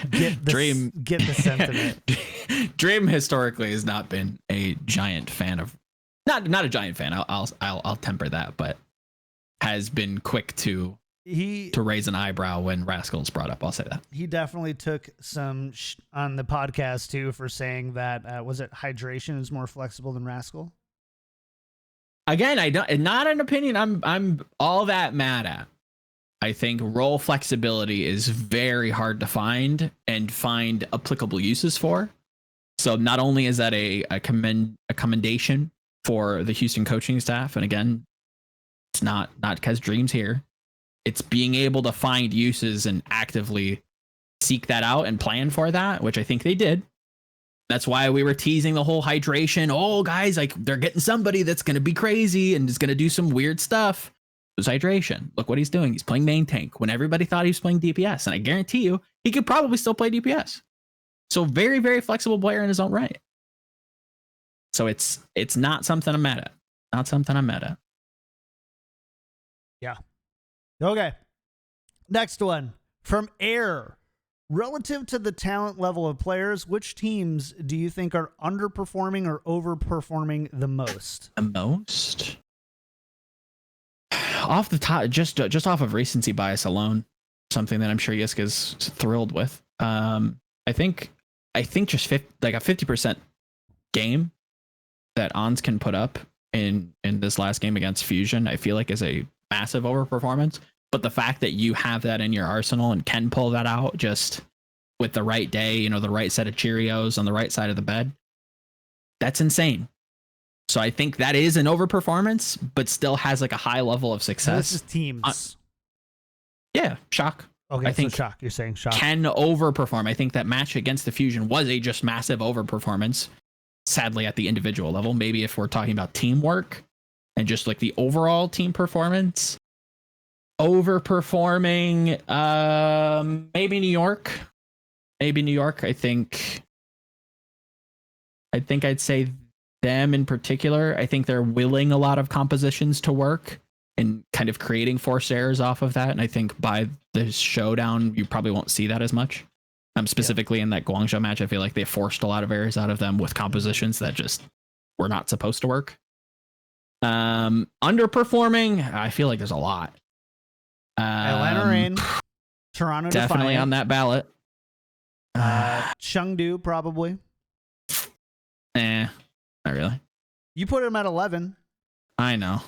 get the sentiment. Dream historically has not been a giant fan of, not a giant fan. I'll temper that, but has been quick to raise an eyebrow when Rascal's brought up. I'll say that he definitely took some on the podcast too for saying that was it hydration is more flexible than Rascal. Again, not an opinion I'm all that mad at. I think role flexibility is very hard to find applicable uses for. So not only is that a commendation for the Houston coaching staff, and again, it's not because Dream's here. It's being able to find uses and actively seek that out and plan for that, which I think they did. That's why we were teasing the whole hydration. Oh, guys, like they're getting somebody that's going to be crazy and is going to do some weird stuff. It was hydration. Look what he's doing. He's playing main tank when everybody thought he was playing DPS. And I guarantee you, he could probably still play DPS. So very, very flexible player in his own right. So it's not something I'm mad at. Not something I'm mad at. Yeah. Okay. Next one from Air. Relative to the talent level of players, which teams do you think are underperforming or overperforming the most? The most? Off the top, just off of recency bias alone, something that I'm sure Yiska's thrilled with. I think just like a 50% game that Ons can put up in this last game against Fusion, I feel like is a massive overperformance. But the fact that you have that in your arsenal and can pull that out just with the right day, the right set of Cheerios on the right side of the bed, that's insane. So I think that is an overperformance, but still has like a high level of success. This is teams. Yeah, Shock. Okay, I think so Shock. You're saying Shock can overperform. I think that match against the Fusion was a just massive overperformance. Sadly, at the individual level, maybe if we're talking about teamwork and just like the overall team performance, overperforming, maybe New York. Maybe New York. I think I'd say them in particular. I think they're willing a lot of compositions to work and kind of creating forced errors off of that. And I think by the showdown, you probably won't see that as much. Specifically in that Guangzhou match, I feel like they forced a lot of errors out of them with compositions that just were not supposed to work. Underperforming, I feel like there's a lot. Atlanta Reign, Toronto definitely Defiant, on that ballot. Chengdu probably. Not really. You put them at 11. I know.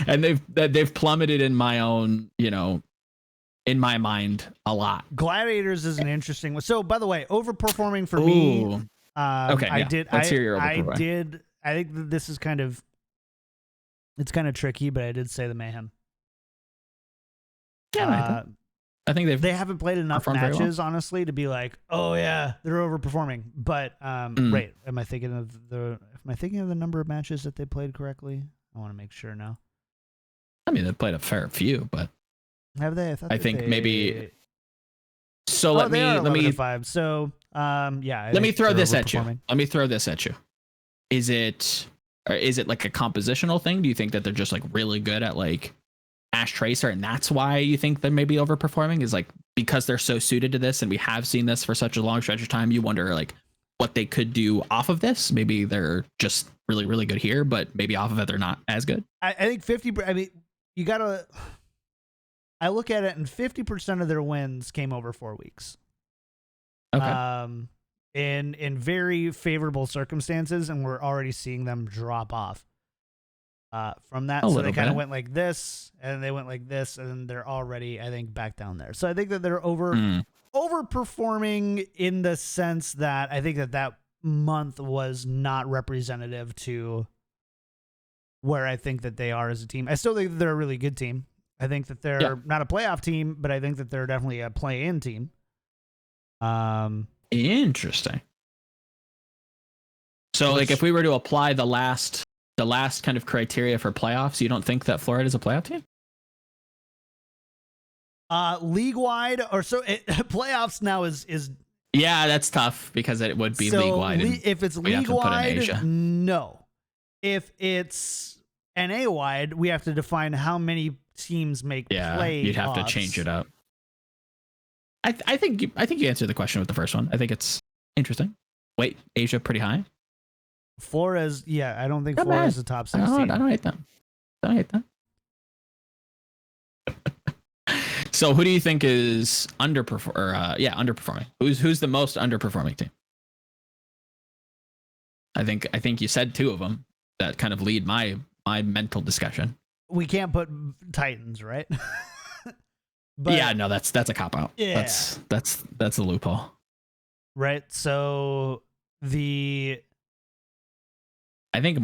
And they've plummeted in my own, in my mind a lot. Gladiators is an interesting one. So, by the way, overperforming for me. Okay, I did. Let's hear your overperforming. I think that this is kind of tricky, but I did say the Mayhem. Yeah, I think they haven't played enough matches, honestly, to be like, oh yeah, they're overperforming. But wait, am I thinking of the number of matches that they played correctly? I want to make sure now. I mean, they've played a fair few, but have they? I think maybe. So let me 5. So yeah. Let me throw this at you. Is it like a compositional thing? Do you think that they're just like really good at like Ash Tracer, and that's why you think they're maybe overperforming? Is like because they're so suited to this, and we have seen this for such a long stretch of time. You wonder like what they could do off of this. Maybe they're just really, really good here, but maybe off of it they're not as good. I think 50. I mean, you gotta. I look at it, and 50% of their wins came over 4 weeks. Okay. In very favorable circumstances, and we're already seeing them drop off from that. So they kind of went like this, and they went like this, and they're already, I think, back down there. So I think that they're overperforming in the sense that I think that month was not representative to where I think that they are as a team. I still think that they're a really good team. I think that they're not a playoff team, but I think that they're definitely a play-in team. Interesting. So, like, if we were to apply the last kind of criteria for playoffs, you don't think that Florida is a playoff team? League-wide, or so playoffs now is. Yeah, that's tough because it would be league-wide. If it's league-wide, no. If it's NA-wide, we have to define how many teams make playoffs. You'd have to change it up. I think you answered the question with the first one. I think it's interesting. Wait, Asia pretty high. Flores, I don't think Flores is a top 16. I don't hate them. So who do you think is underperforming? Who's the most underperforming team? I think you said two of them that kind of lead my mental discussion. We can't put Titans, right? But yeah, no, that's a cop out. Yeah. That's a loophole. Right. So I think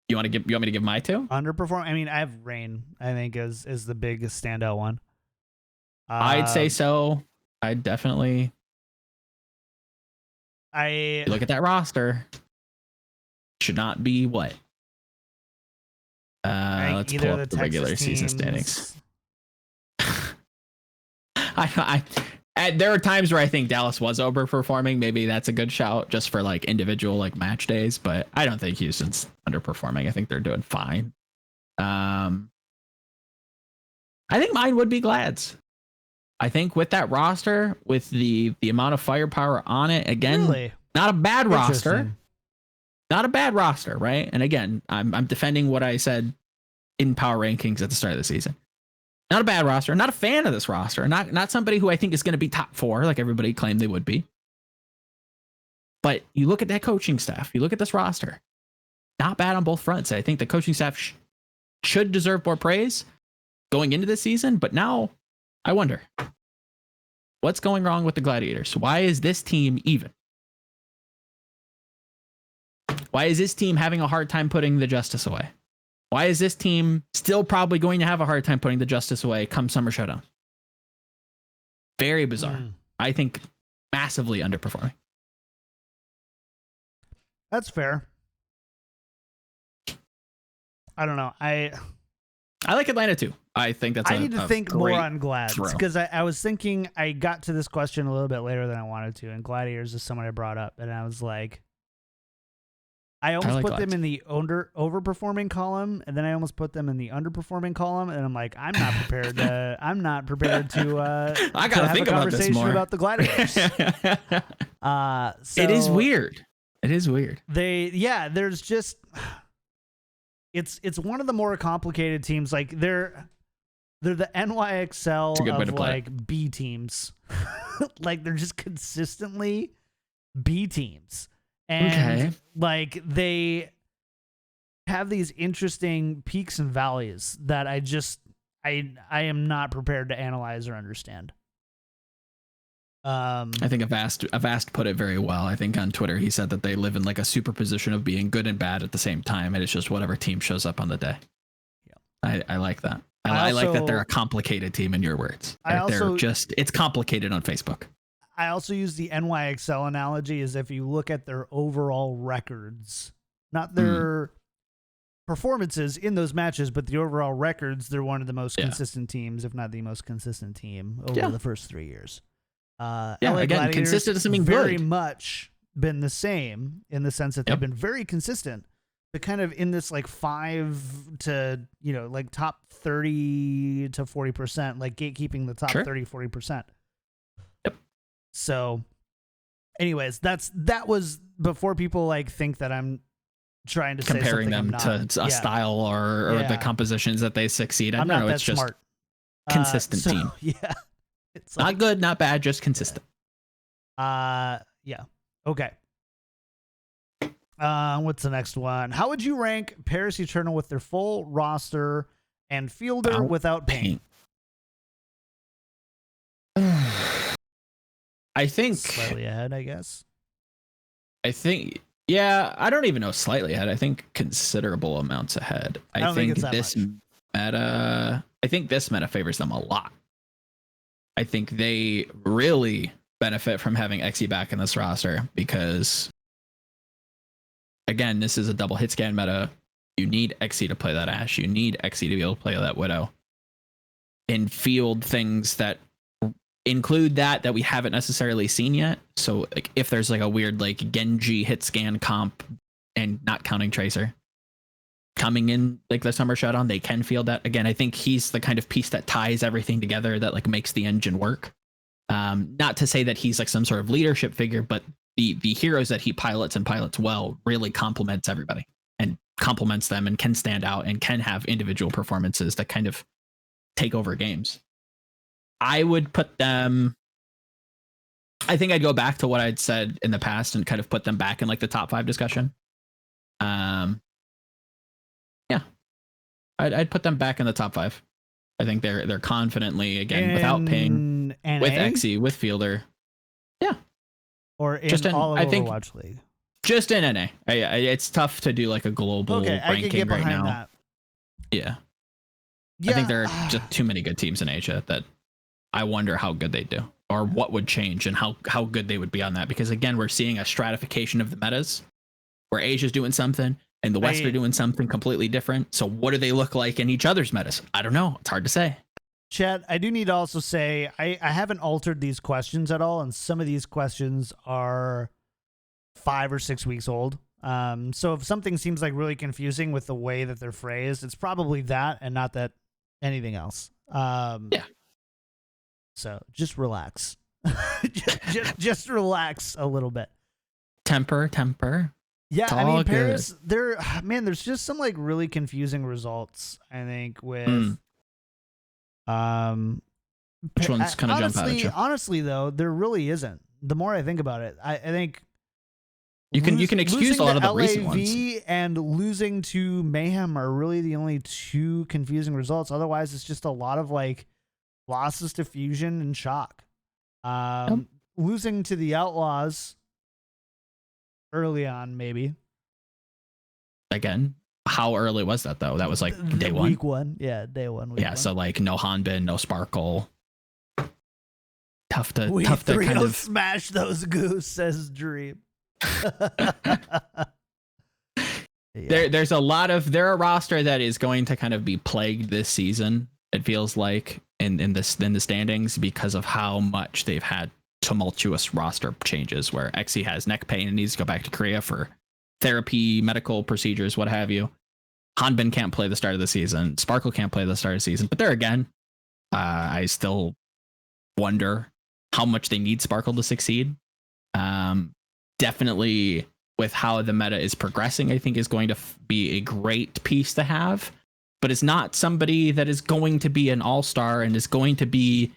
you want me to give my two? Underperform. I mean, I have Reign, I think is the biggest standout one. I'd say so. I definitely look at that roster. Should not be what? Let's pull up the regular season standings. There are times where I think Dallas was overperforming. Maybe that's a good shout just for like individual like match days, but I don't think Houston's underperforming. I think they're doing fine. I think mine would be Glads. I think with that roster, with the amount of firepower on it, again, really? Not a bad roster. Not a bad roster, right? And again, I'm defending what I said in power rankings at the start of the season. Not a bad roster. Not a fan of this roster. Not somebody who I think is going to be top 4 like everybody claimed they would be. But you look at that coaching staff. You look at this roster. Not bad on both fronts. I think the coaching staff should deserve more praise going into this season. But now I wonder, what's going wrong with the Gladiators? Why is this team even? Why is this team having a hard time putting the Justice away? Why is this team still probably going to have a hard time putting the Justice away come Summer Showdown? Very bizarre. I think massively underperforming. That's fair. I don't know. I I like Atlanta too. I think that's. I need to think more on Glads throw. because I was thinking I got to this question a little bit later than I wanted to, and Gladiators is someone I brought up, and I was like, I almost like put Glads. them in the overperforming column, and then I almost put them in the underperforming column, and I'm like, I'm not prepared to. I'm not prepared to. I gotta think about this more. About the Gladiators. So it is weird. It is weird. There's just. It's one of the more complicated teams. Like they're the NYXL of like B teams. Like they're just consistently B teams. And like they have these interesting peaks and valleys that I am not prepared to analyze or understand. I think Avast put it very well. I think on Twitter he said that they live in like a superposition of being good and bad at the same time, and it's just whatever team shows up on the day. Yeah, I like that. I like that they're a complicated team in your words. It's complicated on Facebook. I also use the NYXL analogy as if you look at their overall records, not their performances in those matches, but the overall records. They're one of the most consistent teams, if not the most consistent team over the first 3 years. Again, consistent doesn't mean very much been the same in the sense that they've been very consistent, but kind of in this like 5 to like top 30 to 40%, like gatekeeping the top 30-40%. Yep. So, anyways, that was before people like think that I'm trying to comparing say them to a style or the compositions that they succeed at. I'm not that it's just smart. Consistent team. Yeah. It's like, not good, not bad, just consistent. Yeah. Okay. What's the next one? How would you rank Paris Eternal with their full roster and fielder without paint? I think slightly ahead, I guess. I think I don't even know slightly ahead. I think considerable amounts ahead. I think this meta favors them a lot. I think they really benefit from having Xe back in this roster because, again, this is a double hit scan meta. You need Xe to play that Ashe. You need Xe to be able to play that Widow. And field things that include that we haven't necessarily seen yet. So like if there's like a weird like Genji hit scan comp and not counting Tracer coming in like the Summer Showdown, they can field that. Again, I think he's the kind of piece that ties everything together that like makes the engine work. Not to say that he's like some sort of leadership figure, but the heroes that he pilots well really complements everybody and complements them and can stand out and can have individual performances that kind of take over games. I would put them, I think I'd go back to what I'd said in the past and kind of put them back in like the top 5 discussion. I'd put them back in the top 5. I think they're confidently, again, without ping, NA? with Xe, with fielder. Yeah. Or in all of Overwatch League. Just in NA. It's tough to do like a global ranking I can get behind right now. That. Yeah. I think there are just too many good teams in Asia that I wonder how good they do or what would change and how good they would be on that. Because again, we're seeing a stratification of the metas where Asia's doing something and the West are doing something completely different. So what do they look like in each other's metas? I don't know. It's hard to say. Chad, I do need to also say I haven't altered these questions at all, and some of these questions are 5 or 6 weeks old. So if something seems like really confusing with the way that they're phrased, it's probably that and not that anything else. Yeah. So just relax. just relax a little bit. Temper. Yeah, I mean, Paris, there's just some like really confusing results, I think, with which one's kind of jump out at you? Honestly, though, there really isn't. The more I think about it, I think you can excuse a lot of the recent ones. And losing to Mayhem are really the only 2 confusing results. Otherwise, it's just a lot of like losses to Fusion and Shock. Losing to the Outlaws early on, maybe. Again, how early was that though? That was like day 1. Week 1. Yeah, day 1. Yeah, so like no Hanbin, no Sparkle. Tough to kind of smash those goose, says Dream. There's a lot of they're a roster that is going to kind of be plagued this season. It feels like in the standings because of how much they've had tumultuous roster changes where XE has neck pain and needs to go back to Korea for therapy, medical procedures, what have you. Hanbin can't play the start of the season. Sparkle can't play the start of the season. But there again, I still wonder how much they need Sparkle to succeed. Definitely with how the meta is progressing, I think is going to be a great piece to have, but it's not somebody that is going to be an all-star and is going to be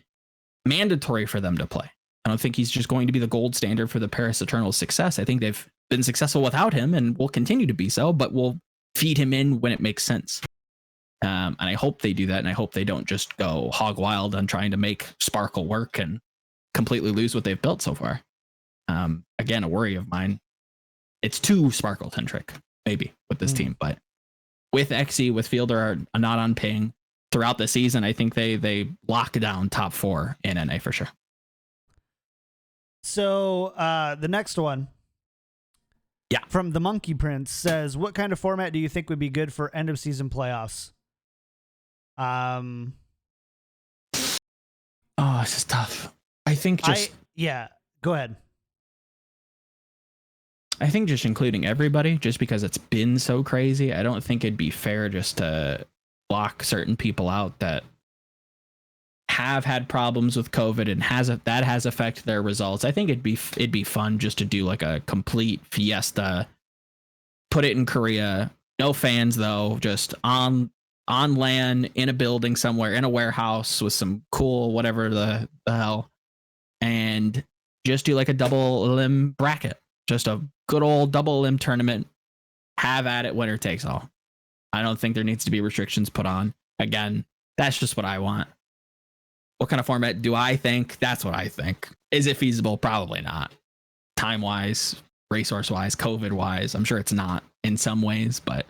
mandatory for them to play. I don't think he's just going to be the gold standard for the Paris Eternal's success. I think they've been successful without him and will continue to be so, but we'll feed him in when it makes sense. And I hope they do that. And I hope they don't just go hog wild on trying to make Sparkle work and completely lose what they've built so far. Again, a worry of mine. It's too Sparkle centric, maybe, with this team, but with XE, with Fielder not on ping throughout the season, I think they lock down top 4 in NA for sure. So the next one, from the Monkey Prince says, "What kind of format do you think would be good for end of season playoffs?" Oh, this is tough. I think go ahead. I think just including everybody, just because it's been so crazy. I don't think it'd be fair just to block certain people out that have had problems with COVID and that has affected their results. I think it'd be fun just to do like a complete fiesta, put it in Korea, no fans though, just on LAN in a building somewhere in a warehouse with some cool whatever the hell, and just do like a double limb bracket. Just a good old double limb tournament. Have at it, winner takes all. I don't think there needs to be restrictions put on. Again, that's just what I want. What kind of format do I think? That's what I think. Is it feasible? Probably not. Time-wise, resource-wise, COVID-wise, I'm sure it's not in some ways, but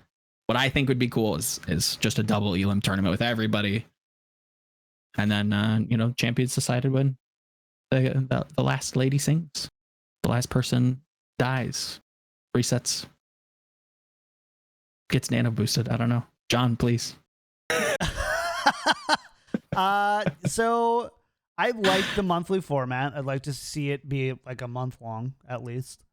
what I think would be cool is just a double elim tournament with everybody. And then, champions decided when the last lady sings. The last person dies, resets, gets nano boosted. I don't know. John, please. So I like the monthly format. I'd like to see it be like a month long at least.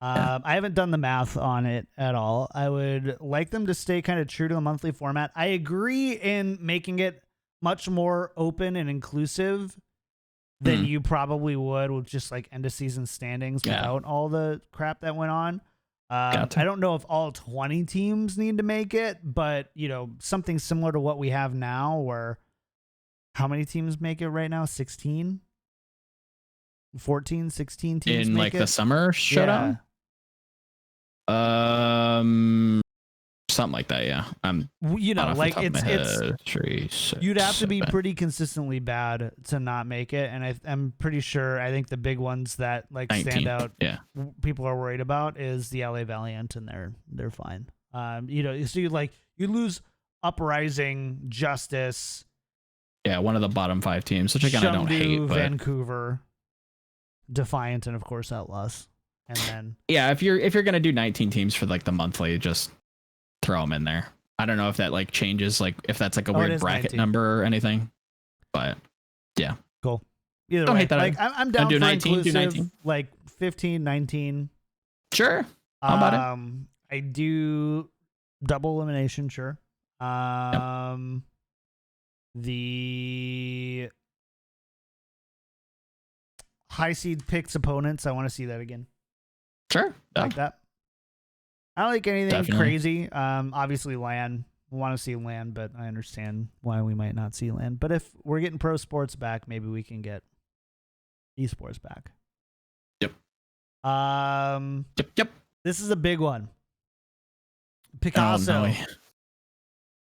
I haven't done the math on it at all. I would like them to stay kind of true to the monthly format. I agree in making it much more open and inclusive than you probably would with just like end of season standings without all the crap that went on. I don't know if all 20 teams need to make it, but something similar to what we have now, where how many teams make it right now? 16? 14, 16 teams in make like the summer showdown? Something like that, yeah. Like you'd have to be pretty consistently bad to not make it, and I'm pretty sure. I think the big ones that like 19th, stand out, people are worried about is the LA Valiant, and they're fine. So you lose Uprising, Justice, one of the bottom 5 teams, which again I don't hate, but Vancouver, Defiant, and of course Outlaws. And then if you're gonna do 19 teams for like the monthly, just throw them in there. I don't know if that like changes, like if that's like a weird bracket 19. number or anything, but yeah, cool. Either don't way, hate that. like I'm down do for 19, inclusive, do 19. like 15, 19. Sure. How about it? I do double elimination, sure. The high seed picks opponents, I want to see that again. Sure. Like that. I don't like anything Definitely. crazy. Obviously LAN. We want to see LAN, but I understand why we might not see LAN. But if we're getting pro sports back, maybe we can get esports back. Yep. Yep. This is a big one. Picasso. Oh, no.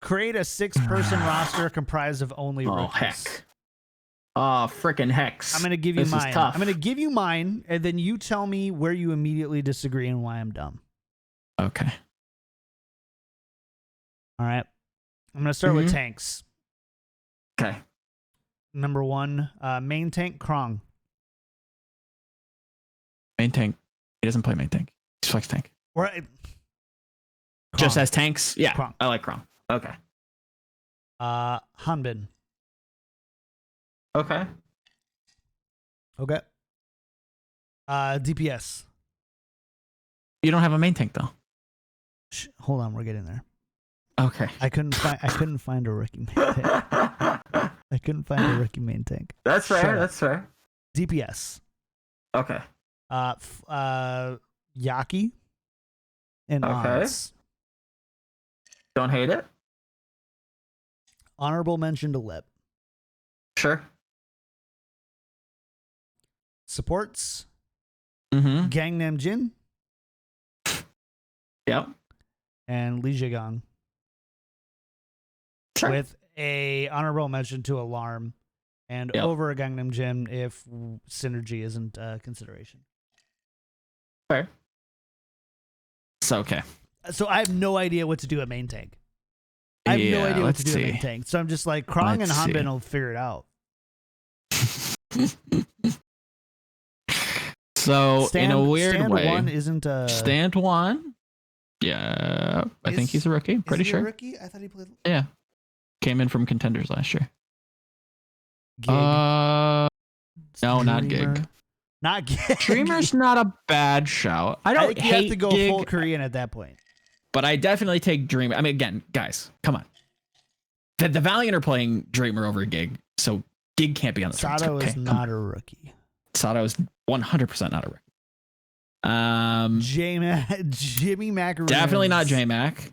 Create a 6-person roster comprised of only rookies. Oh, heck. Oh, freaking hex. I'm going to give you This mine. is tough. I'm going to give you mine, and then you tell me where you immediately disagree and why I'm dumb. Okay. All right. I'm going to start with tanks. Okay. Number 1, main tank, Krong. Main tank. He doesn't play main tank. He's flex tank. Right. Just as tanks? Yeah, Krong. I like Krong. Okay. Hanbin. Okay. Okay. DPS. You don't have a main tank though. Hold on, we're getting there. Okay. I couldn't find a rookie main tank. I couldn't find a rookie main tank. That's fair. That's fair. DPS. Okay. Yaki and Ons. Don't hate it. Honorable mention to Lip. Sure. Supports. Mm-hmm. Gangnam Jin. Yep. And Lee Jae-gong. Sure. With a honorable mention to Alarm and over a Gangnam Jin if synergy isn't a consideration. Fair. So, okay. So I have no idea what to do at main tank. I have no idea what to do at main tank. So I'm just like, Krong and Hanbin will figure it out. So in a weird stand way, one isn't a stand one. Yeah, I think he's a rookie. Pretty sure. A rookie? I thought he played. Yeah, came in from contenders last year. Gig. No, not Gig. Not Gig. Dreamer's not a bad shout. I think you have to go Gig, full Korean at that point. But I definitely take Dreamer. I mean, again, guys, come on. The Valiant are playing Dreamer over Gig, so Gig can't be on the Sato is not a rookie. Sato is 100% not a rookie. Jimmy Macaroons. Definitely not J Mac.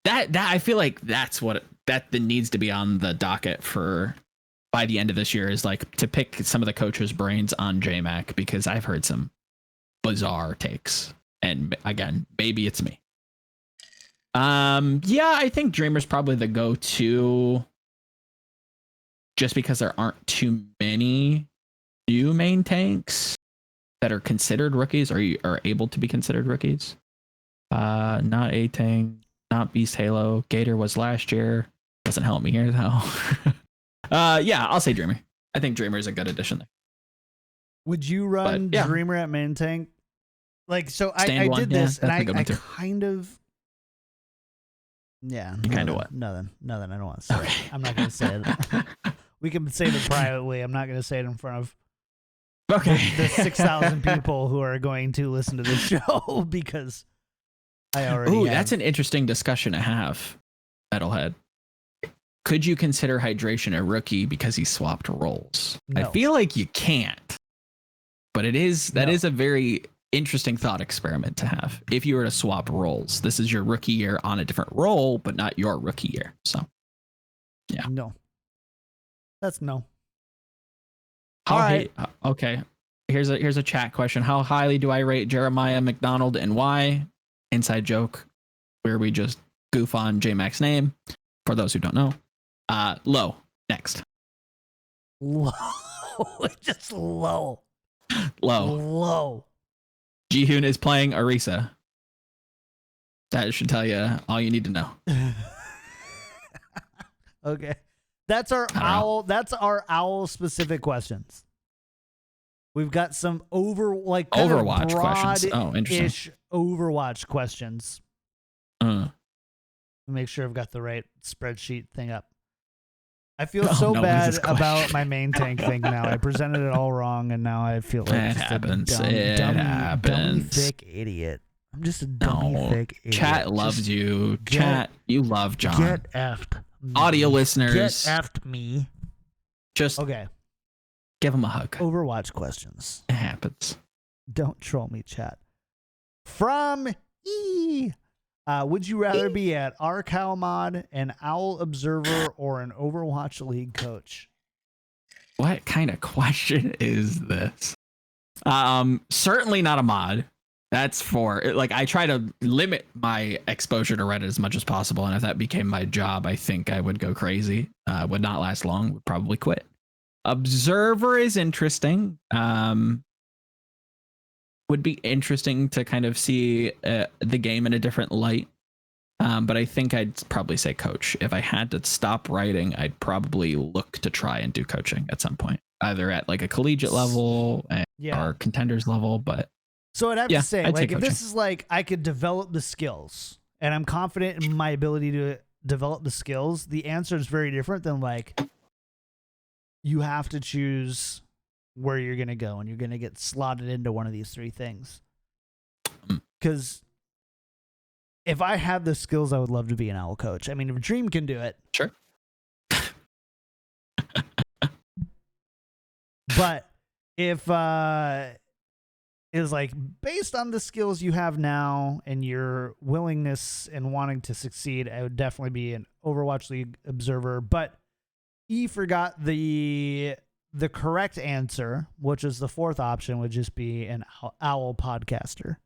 That I feel like that's what that needs to be on the docket for by the end of this year is like to pick some of the coaches' brains on J Mac because I've heard some bizarre takes. And again, maybe it's me. Yeah, I think Dreamer's probably the go-to just because there aren't too many new main tanks that are considered rookies or are able to be considered rookies. Not A-Tank, not Beast Halo. Gator was last year. Doesn't help me here though. Yeah, I'll say Dreamer. I think Dreamer is a good addition there. Would you run Dreamer at main tank? Like, so I did this and I kind of. Yeah. You kind of what? Nothing. I don't want to say it. I'm not going to say it. We can save it privately. I'm not going to say it in front of the 6,000 people who are going to listen to this show because I already have. That's an interesting discussion to have, Metalhead. Could you consider Hydration a rookie because he swapped roles? No. I feel like you can't. But is a very interesting thought experiment to have. If you were to swap roles, this is your rookie year on a different role, but not your rookie year. So, yeah. No. That's no. All right. Okay. Here's a chat question. How highly do I rate Jeremiah McDonald and why? Inside joke where we just goof on J-Mac's name. For those who don't know. Low. Next. Low. Just low. Low. Jihoon is playing Orisa. That should tell you all you need to know. Okay. That's our owl. That's our owl specific questions. We've got some Overwatch questions. Oh, interesting. Overwatch questions. Make sure I've got the right spreadsheet thing up. I feel so bad about my main tank thing now. I presented it all wrong, and now I feel like it happens. Dummy thick idiot. I'm just a dummy thick idiot. Chat loves you. Chat, you love John. Get effed. Audio listeners. Get effed me. Just give him a hug. Overwatch questions. It happens. Don't troll me, chat. From E. Would you rather be at Arcal Mod, an Owl Observer, or an Overwatch League coach? What kind of question is this? Certainly not a mod. That's I try to limit my exposure to Reddit as much as possible. And if that became my job, I think I would go crazy. Would not last long. Would probably quit. Observer is interesting. Would be interesting to kind of see the game in a different light. But I think I'd probably say coach. If I had to stop writing, I'd probably look to try and do coaching at some point, either at like a collegiate level or contenders level. But So I'd have to say, I'd like, say if this is like I could develop the skills and I'm confident in my ability to develop the skills, the answer is very different than like you have to choose where you're going to go and you're going to get slotted into one of these three things. Because if I had the skills, I would love to be an owl coach. I mean, if Dream can do it. Sure. But if is like based on the skills you have now and your willingness and wanting to succeed, I would definitely be an Overwatch League observer. But he forgot the correct answer, which is the fourth option, would just be an owl podcaster.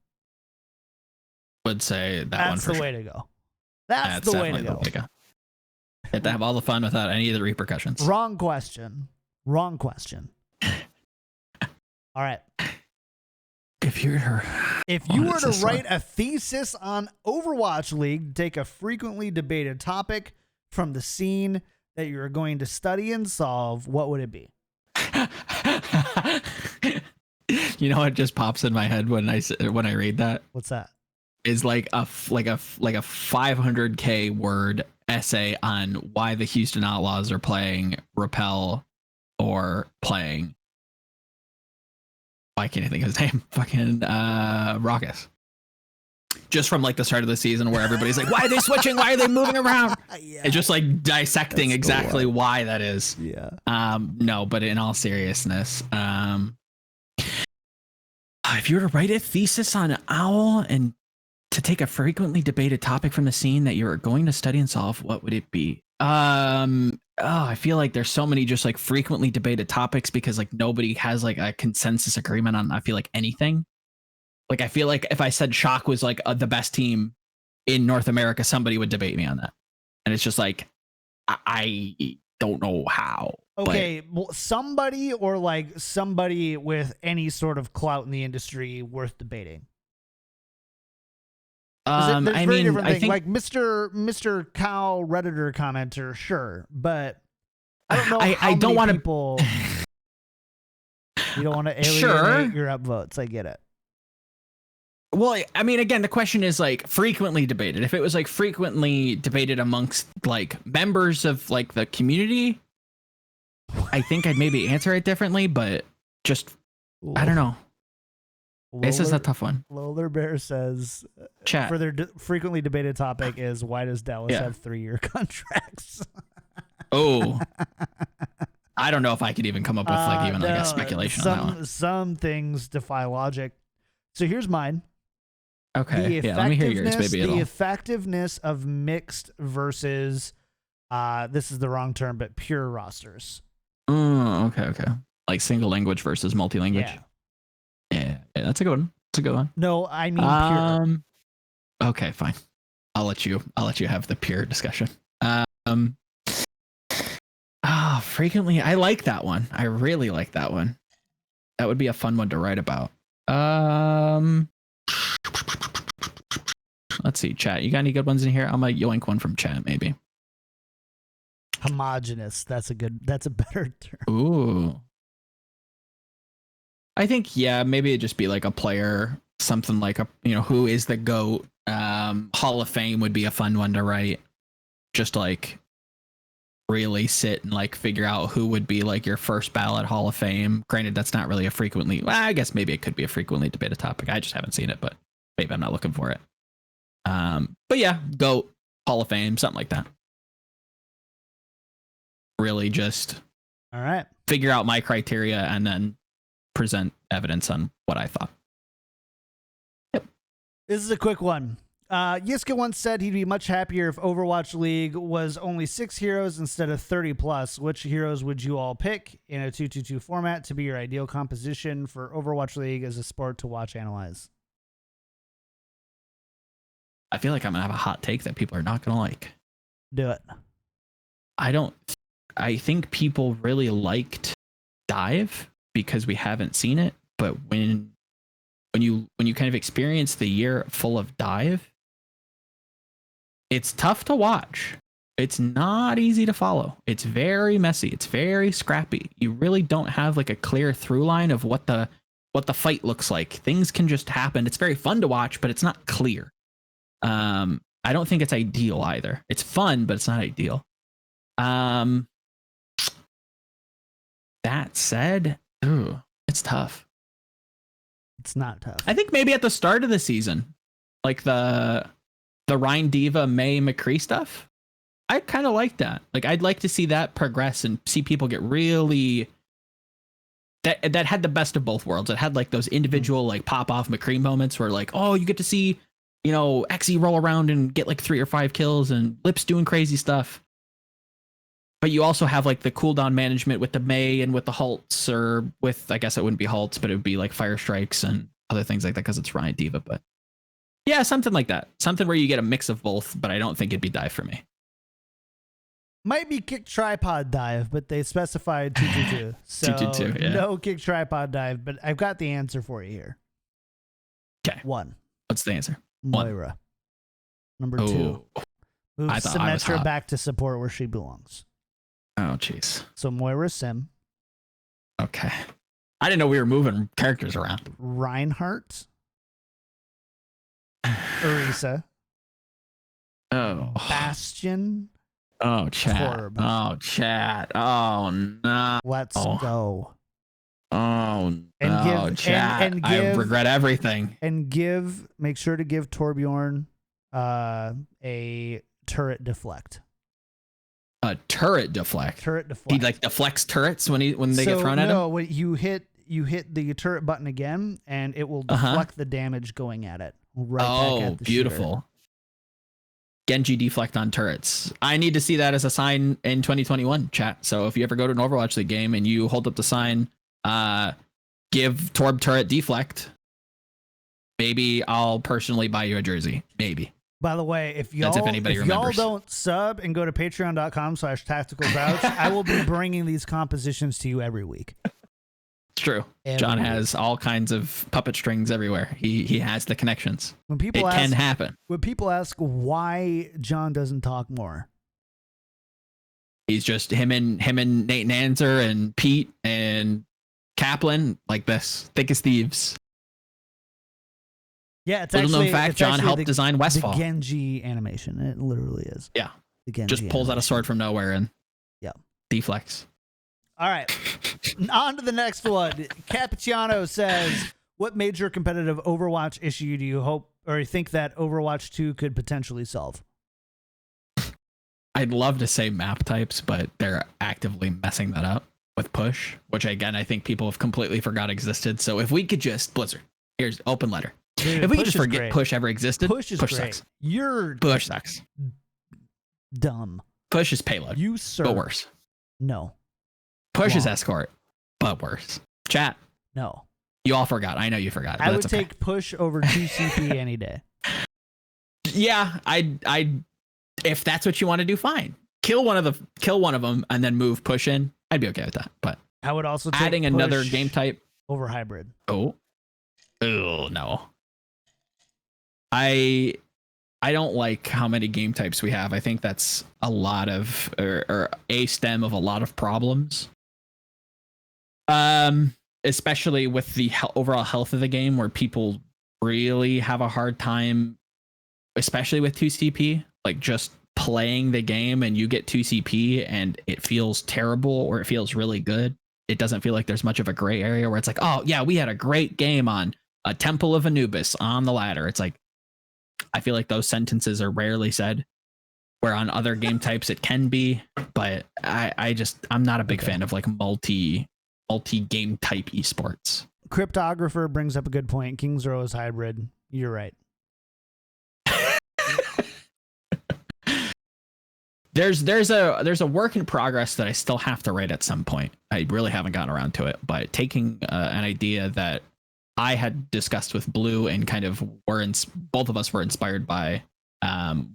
Would say that That's one for the sure. way to go. That's the way to go. Get to have all the fun without any of the repercussions. Wrong question. All right. If you were to write a thesis on Overwatch League, take a frequently debated topic from the scene that you are going to study and solve, what would it be? You know what just pops in my head when I read that? What's that? Is like a 500K word essay on why the Houston Outlaws are playing Repel or playing. Why can't I think of his name? Fucking Raucus. Just from like the start of the season where everybody's like, why are they switching? Why are they moving around? Yeah. It's just like dissecting exactly why that is. Yeah. No, but in all seriousness, if you were to write a thesis on Owl and to take a frequently debated topic from the scene that you're going to study and solve, what would it be? I feel like there's so many just like frequently debated topics because like nobody has like a consensus agreement on, I feel like, anything. Like, I feel like if I said Shock was like the best team in North America, somebody would debate me on that. And it's just like, I don't know how. Okay, well, somebody or like somebody with any sort of clout in the industry worth debating. I mean, I think like Mr. Cow Redditor commenter, sure, but I don't know. I don't want people. You don't want to alienate your upvotes. I get it. Well, I mean, again, the question is like frequently debated. If it was like frequently debated amongst like members of like the community, I think I'd maybe answer it differently. But just I don't know. This is a tough one. Loler Bear says, chat. For their frequently debated topic is why does Dallas have 3-year contracts? Oh, I don't know if I could even come up with like even like a speculation on that one. Some things defy logic. So here's mine. Okay, yeah, let me hear yours, baby. The effectiveness of mixed versus, this is the wrong term, but pure rosters. Okay. Like single language versus multi-language. Yeah, that's a good one. That's a good one. No, I mean pure. Okay, fine. I'll let you have the pure discussion. Frequently, I like that one. I really like that one. That would be a fun one to write about. Let's see, chat. You got any good ones in here? I'm gonna yoink one from chat, maybe. Homogenous. That's a better term. Ooh. I think, yeah, maybe it'd just be like a player, something like who is the GOAT? Hall of Fame would be a fun one to write. Just like really sit and like figure out who would be like your first ballot Hall of Fame. Granted, that's not really I guess maybe it could be a frequently debated topic. I just haven't seen it, but maybe I'm not looking for it. But yeah, GOAT, Hall of Fame, something like that. Really just all right. Figure out my criteria and then present evidence on what I thought. Yep. This is a quick one. Yiska once said he'd be much happier if Overwatch League was only 6 heroes instead of 30 plus. Which heroes would you all pick in a 2-2-2 format to be your ideal composition for Overwatch League as a sport to watch, analyze? I feel like I'm gonna have a hot take that people are not gonna like. Do it. I think people really liked Dive because we haven't seen it, but when you kind of experience the year full of Dive, it's tough to watch. It's not easy to follow. It's very messy. It's very scrappy. You really don't have like a clear through line of what the what the fight looks like. Things can just happen. It's very fun to watch, but it's not clear. I don't think it's ideal either. It's fun, but it's not ideal. That said, it's tough. It's not tough. I think maybe at the start of the season, like the Rhine Diva May McCree stuff, I kind of like that. Like, I'd like to see that progress and see people get really that had the best of both worlds. It had like those individual like pop off McCree moments where like, oh, you get to see, you know, XE roll around and get like 3 or 5 kills and Lips doing crazy stuff. But you also have like the cooldown management with the May and with the halts, or with, I guess it wouldn't be halts, but it would be like fire strikes and other things like that because it's Ryan Diva. But yeah, something like that. Something where you get a mix of both, but I don't think it'd be dive for me. Might be KickedTripod dive, but they specified 222. So 222, yeah. No KickedTripod dive, but I've got the answer for you here. Okay. 1. What's the answer? Moira. Number 2. Move Symmetra back to support where she belongs. Oh, jeez. So Moira Sim. Okay. I didn't know we were moving characters around. Reinhardt. Orisa. Oh. Bastion. Oh, chat. Torb. Oh, chat. Oh, no. Let's go. Oh, no, and give, chat. And give, I regret everything. And make sure to give Torbjorn a turret deflect. A turret deflect. Turret deflect. He like deflects turrets when they get thrown at him. No, when you hit the turret button again, and it will deflect the damage going at it. Right back at the beautiful. shooter. Genji deflect on turrets. I need to see that as a sign in 2021, chat. So if you ever go to an Overwatch League game and you hold up the sign, give Torb turret deflect, maybe I'll personally buy you a jersey. Maybe. By the way, if y'all don't sub and go to patreon.com/tacticalcrouch, I will be bringing these compositions to you every week. It's true. John has all kinds of puppet strings everywhere. He has the connections. It can happen. When people ask why John doesn't talk more, he's just him and Nate Nanzer and Pete and Kaplan like this, thick as thieves. Yeah, it's little known fact. John helped design Westfall. The Genji animation. It literally is. Yeah, the Genji just pulls out a sword from nowhere and deflects. All right, on to the next one. Cappuccino says, "What major competitive Overwatch issue do you hope or think that Overwatch 2 could potentially solve?" I'd love to say map types, but they're actively messing that up with push, which again I think people have completely forgot existed. So if we could just Blizzard, here's open letter. Dude, if we could just forget push ever existed, push great. Sucks. Push sucks. Dumb. Push is payload. You sir. But worse. No. Push is escort, but worse. Chat. No. You all forgot. I know you forgot. I would take push over 2CP any day. Yeah, I if that's what you want to do, fine. Kill one of them and then move push in. I'd be okay with that. But I would also take adding another game type over hybrid. Oh no. I don't like how many game types we have. I think that's a lot of or a stem of a lot of problems. Especially with the overall health of the game, where people really have a hard time, especially with 2CP, like just playing the game and you get 2CP and it feels terrible or it feels really good. It doesn't feel like there's much of a gray area where it's like, oh yeah, we had a great game on a Temple of Anubis on the ladder. It's like, I feel like those sentences are rarely said, where on other game types it can be, but I'm not a big fan of like multi game type esports. Cryptographer brings up a good point. King's Row is hybrid. You're right. There's a work in progress that I still have to write at some point. I really haven't gotten around to it, but taking an idea that I had discussed with Blue and kind of both of us were inspired by,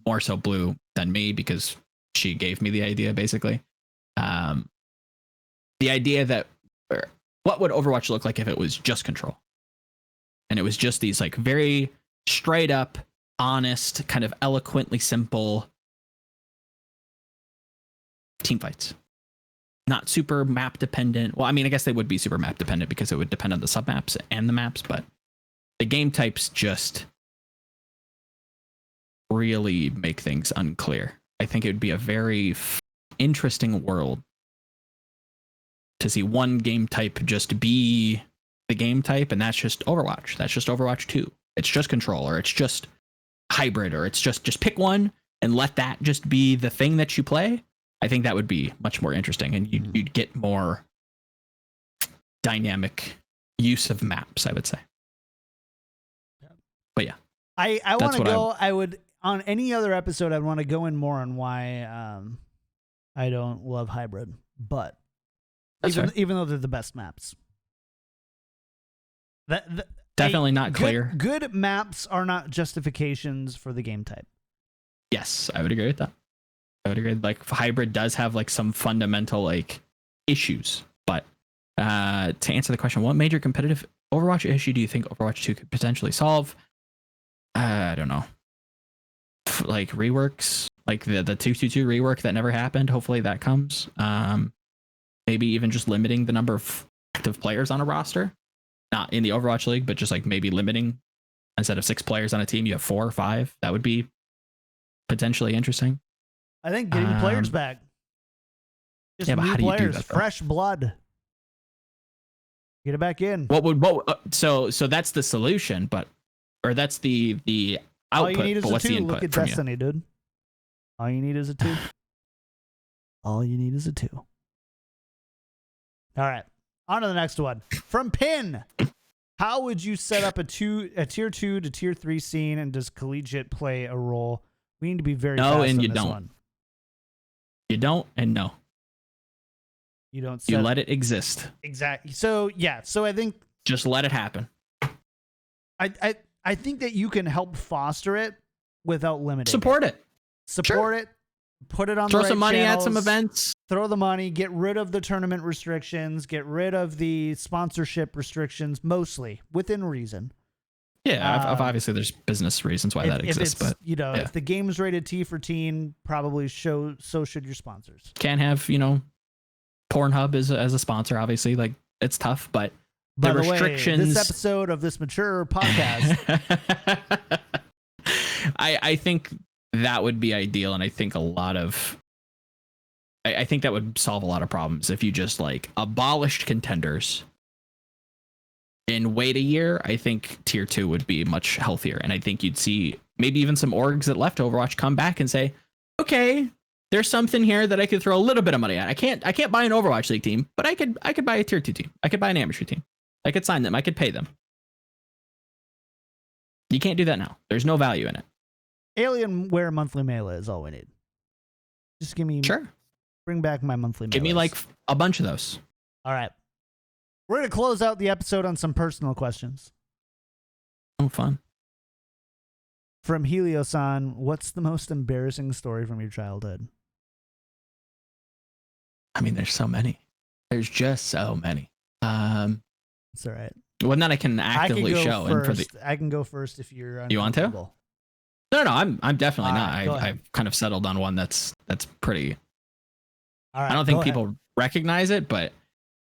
more so Blue than me because she gave me the idea basically. The idea that what would Overwatch look like if it was just control, and it was just these like very straight up, honest, kind of eloquently simple team fights. not super map dependent. Well, I mean, I guess they would be super map dependent because it would depend on the sub maps and the maps, but the game types just really make things unclear. I think it would be a very interesting world to see one game type just be the game type, and that's just Overwatch. That's just Overwatch 2. It's just control, or it's just hybrid, or it's just pick one and let that just be the thing that you play. I think that would be much more interesting, and you'd get more dynamic use of maps, I would say. But yeah, I want to go. I would on any other episode. I'd want to go in more on why I don't love hybrid, but even though they're the best maps, definitely not clear. Good maps are not justifications for the game type. Yes, I would agree with that. I would agree. Like hybrid does have like some fundamental like issues, but to answer the question, what major competitive Overwatch issue do you think Overwatch 2 could potentially solve? I don't know. Like reworks, like the 222 rework that never happened. Hopefully that comes. Maybe even just limiting the number of active players on a roster, not in the Overwatch League, but just like maybe limiting, instead of 6 players on a team, you have 4 or 5. That would be potentially interesting. I think getting players back. Just yeah, but new how do you do players, that, though? fresh blood. Get it back in. So that's the solution, or that's the output. All you need is but a what's 2. the input Look at from Destiny, dude. All you need is a 2. All you need is a 2. All right. On to the next one. From Pin. How would you set up a tier 2 to tier 3 scene, and does collegiate play a role? We need to be very fast and on you this don't. one. You don't, and no. You don't. You let it exist. Exactly. So yeah. So I think just let it happen. I think that you can help foster it without limiting. Support it. Support it. Put it on. Throw the right some money channels, at some events. Throw the money. Get rid of the tournament restrictions. Get rid of the sponsorship restrictions. Mostly within reason. Yeah, obviously there's business reasons why that exists, but if the game's rated T for teen, probably so should your sponsors. Can't have Pornhub as a sponsor. Obviously, like it's tough, but By the the restrictions. Way, this episode of this mature podcast. I think that would be ideal, and I think I think that would solve a lot of problems if you just like abolished contenders. And wait a year, I think tier 2 would be much healthier. And I think you'd see maybe even some orgs that left Overwatch come back and say, okay, there's something here that I could throw a little bit of money at. I can't buy an Overwatch League team, but I could buy a tier 2 team. I could buy an amateur team. I could sign them. I could pay them. You can't do that now. There's no value in it. Alienware monthly melee is all we need. Just give me. Sure. Bring back my monthly melee. Give me like a bunch of those. All right. We're going to close out the episode on some personal questions. Oh, fun. From Heliosan, what's the most embarrassing story from your childhood? I mean, there's so many. There's just so many. It's all right. One that I can actively show. I can go first if you're You want to? No, I'm definitely not. Right, I've kind of settled on one that's pretty. All right, I don't think people recognize it, but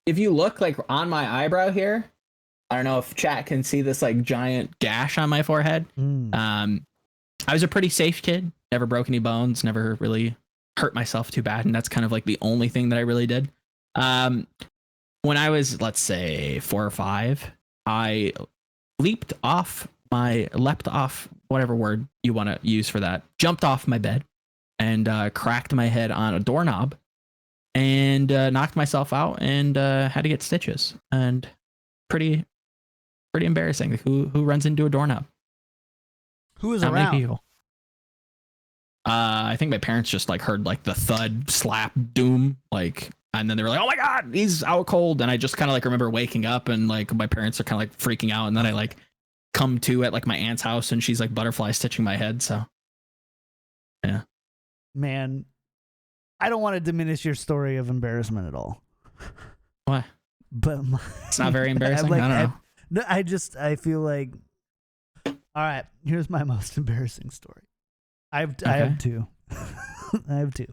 if you look like on my eyebrow here, I don't know if chat can see this like giant gash on my forehead. I was a pretty safe kid, never broke any bones, never really hurt myself too bad, and that's kind of like the only thing that I really did. When I was, let's say, 4 or 5, I leapt off, whatever word you want to use for that, jumped off my bed and cracked my head on a doorknob and knocked myself out and had to get stitches. And pretty embarrassing. Who runs into a doorknob? Who was Not around? many people. I think my parents just like heard like the thud, slap, doom, like, and then they were like, "Oh my god, he's out cold." And I just kind of like remember waking up and like my parents are kind of like freaking out, and then I like come to at like my aunt's house and she's like butterfly stitching my head. So yeah, man, I don't want to diminish your story of embarrassment at all. Why? But it's not very embarrassing. I don't know. I feel like, all right, here's my most embarrassing story. I have two. I have two.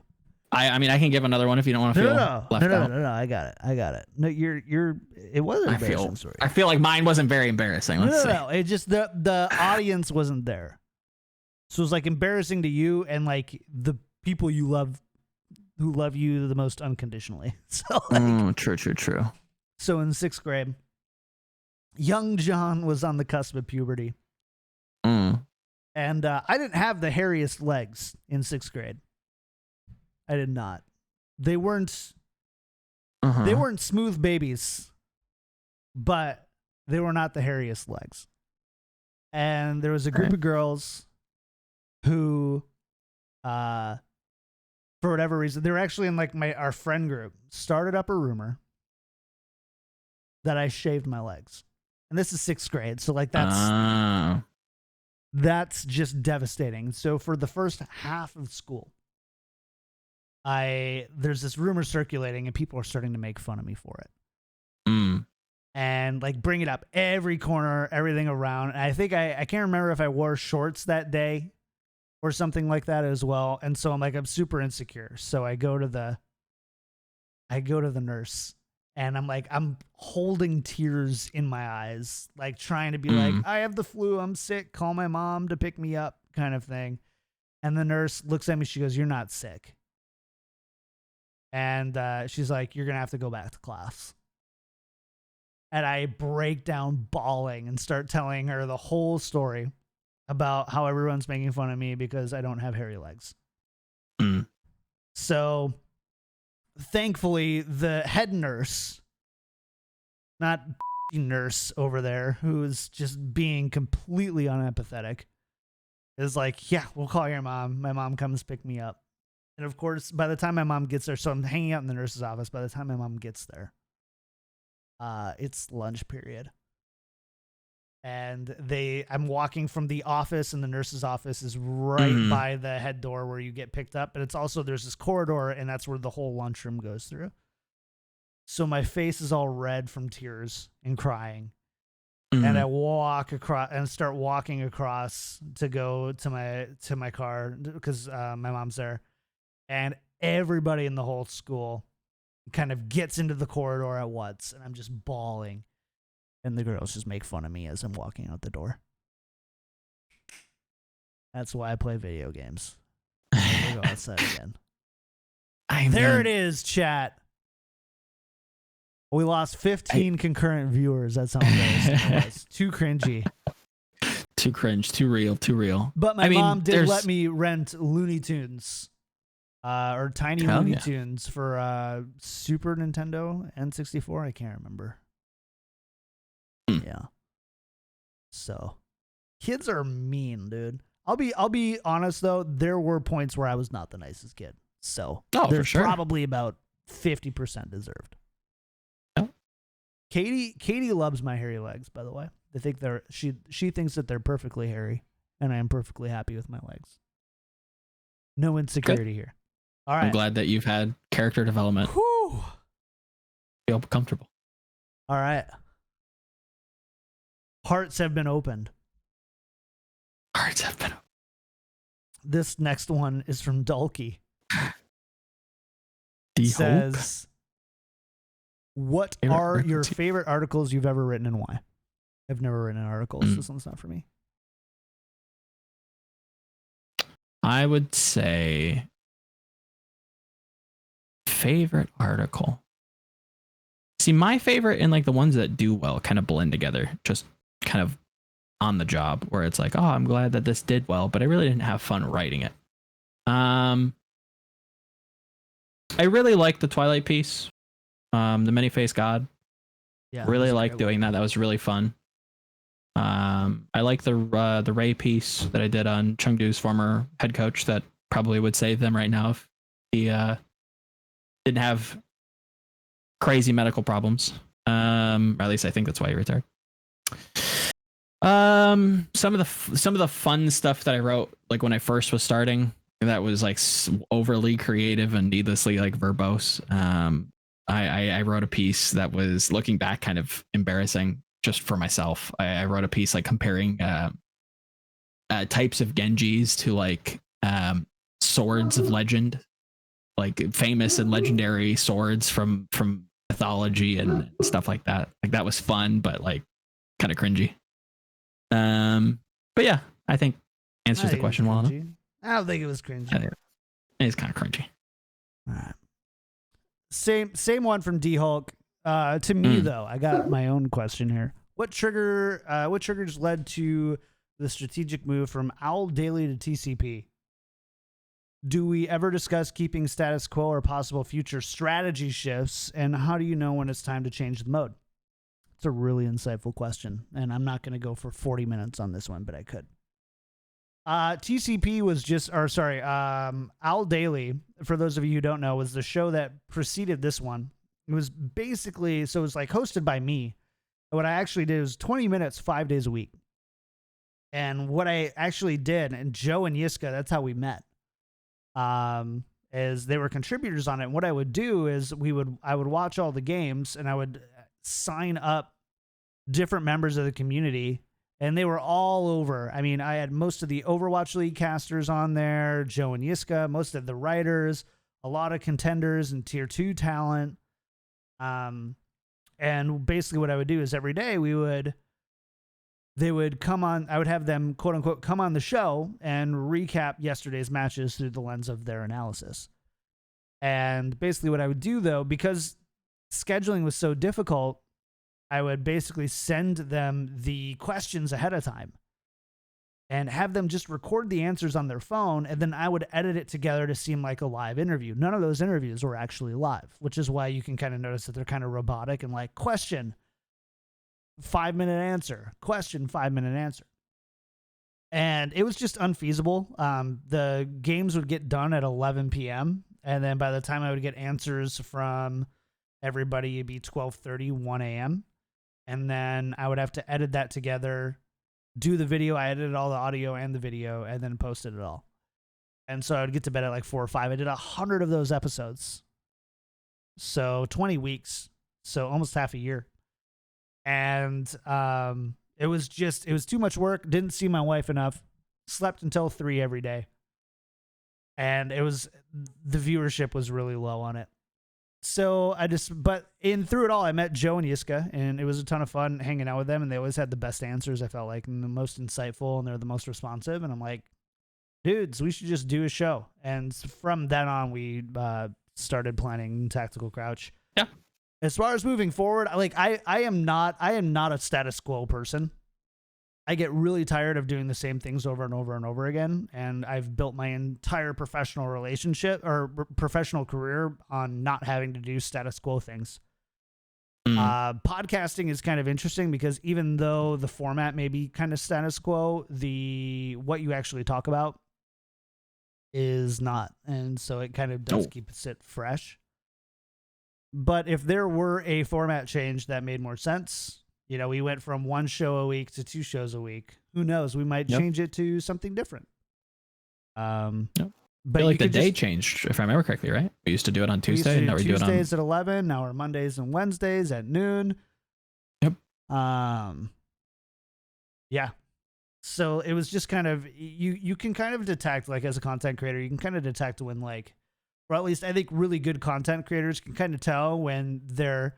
I mean, I can give another one if you don't want to feel left out. No. I got it. No, you're. It was an embarrassing story. I feel like mine wasn't very embarrassing. Let's see. No. It just the audience wasn't there, so it was like embarrassing to you and like the people you love, who love you the most unconditionally. So like, true. So in 6th grade, young John was on the cusp of puberty, and I didn't have the hairiest legs in 6th grade. I did not. They weren't. They weren't smooth babies, but they were not the hairiest legs. And there was a group of girls who, for whatever reason, they were actually in like our friend group, started up a rumor that I shaved my legs. And this is 6th grade, so like that's just devastating. So for the first half of school, there's this rumor circulating and people are starting to make fun of me for it. And like bring it up every corner, everything around. And I think I can't remember if I wore shorts that day or something like that as well. And so I'm super insecure. So I go to the nurse and I'm holding tears in my eyes, like trying to be like, I have the flu, I'm sick, call my mom to pick me up kind of thing. And the nurse looks at me, she goes, "You're not sick." And she's like, "You're going to have to go back to class." And I break down bawling and start telling her the whole story about how everyone's making fun of me because I don't have hairy legs. So thankfully, the head nurse, not nurse over there, who is just being completely unempathetic, is like, "Yeah, we'll call your mom. My mom comes pick me up." And of course, by the time my mom gets there, so I'm hanging out in the nurse's office. By the time my mom gets there, it's lunch period. And I'm walking from the office, and the nurse's office is right by the head door where you get picked up. But it's also, there's this corridor, and that's where the whole lunchroom goes through. So my face is all red from tears and crying. And I walk across and start walking across to go to my car because my mom's there. And everybody in the whole school kind of gets into the corridor at once, and I'm just bawling. And the girls just make fun of me as I'm walking out the door. That's why I play video games. We'll go outside again. There it is, chat. We lost 15 concurrent viewers. That's how embarrassing it was. Too cringy. Too cringe. Too real. But my mom did let me rent Looney Tunes. Or Tiny Looney Tunes for Super Nintendo N64. I can't remember. Yeah. So, kids are mean, dude. I'll be honest though. There were points where I was not the nicest kid. So there's probably about 50% deserved. Oh. Katie loves my hairy legs. By the way, I think she thinks that they're perfectly hairy, and I am perfectly happy with my legs. No insecurity here. All right. I'm glad that you've had character development. Whew. Feel comfortable. All right. Hearts have been opened. Hearts have been opened. This next one is from Dulky. It says, "What are your favorite articles you've ever written and why?" I've never written articles. This one's not for me. I would say favorite article. See, my favorite and like the ones that do well kind of blend together, just kind of on the job, where it's like, oh, I'm glad that this did well, but I really didn't have fun writing it. I really liked the Twilight piece, the Many-Faced God. Yeah, really liked doing that. That was really fun. I like the Ray piece that I did on Chengdu's former head coach. That probably would save them right now if he didn't have crazy medical problems. Or at least I think that's why he retired. Some of the fun stuff that I wrote, like when I first was starting, that was like overly creative and needlessly like verbose. I wrote a piece that was, looking back, kind of embarrassing just for myself. I wrote a piece like comparing types of Genjis to like swords of legend. like famous and legendary swords from mythology and stuff like that. Like that was fun, but like kind of cringy. But yeah, I think answers the question well enough. I don't think it was cringy. It's kind of cringy. All right. Same one from D Hulk. To me though, I got my own question here. What triggers led to the strategic move from Owl Daily to TCP? Do we ever discuss keeping status quo or possible future strategy shifts? And how do you know when it's time to change the mode? It's a really insightful question. And I'm not going to go for 40 minutes on this one, but I could. TCP was Owl Daily, for those of you who don't know, was the show that preceded this one. It was basically, so it was like hosted by me. What I actually did was 20 minutes, 5 days a week. And what I actually did, and Joe and Yiska, that's how we met. Is they were contributors on it. And what I would do is I would watch all the games and I would sign up different members of the community, and they were all over. I mean, I had most of the Overwatch League casters on there, Joe and Yiska, most of the writers, a lot of contenders and tier 2 talent. And basically what I would do is every day they would come on, I would have them quote unquote come on the show and recap yesterday's matches through the lens of their analysis. And basically what I would do though, because scheduling was so difficult, I would basically send them the questions ahead of time and have them just record the answers on their phone. And then I would edit it together to seem like a live interview. None of those interviews were actually live, which is why you can kind of notice that they're kind of robotic and like question, 5-minute answer, question, 5-minute answer. And it was just unfeasible. The games would get done at 11 p.m. And then by the time I would get answers from everybody, it'd be 12:30, 1 a.m. And then I would have to edit that together, do the video. I edited all the audio and the video and then posted it all. And so I would get to bed at like 4 or 5. I did 100 of those episodes. So 20 weeks. So almost half a year. And it was too much work. Didn't see my wife enough. Slept until 3 every day. And the viewership was really low on it. So but through it all, I met Joe and Yiska, and it was a ton of fun hanging out with them. And they always had the best answers, I felt like, and the most insightful, and they're the most responsive. And I'm like, dudes, we should just do a show. And from then on, we started planning Tactical Crouch. Yeah. As far as moving forward, like I am not a status quo person. I get really tired of doing the same things over and over and over again. And I've built my entire professional relationship or professional career on not having to do status quo things. Podcasting is kind of interesting because even though the format may be kind of status quo, what you actually talk about is not. And so it kind of does keep it fresh. But if there were a format change that made more sense, you know, we went from 1 show a week to 2 shows a week. Who knows? We might change it to something different. But I feel like the day changed, if I remember correctly, right? We used to do it on Tuesday. Now we do Tuesdays at 11. Now we're Mondays and Wednesdays at noon. Yep. Yeah. So it was just kind of, you can kind of detect, like as a content creator, you can kind of detect when like, or at least I think really good content creators can kind of tell when there's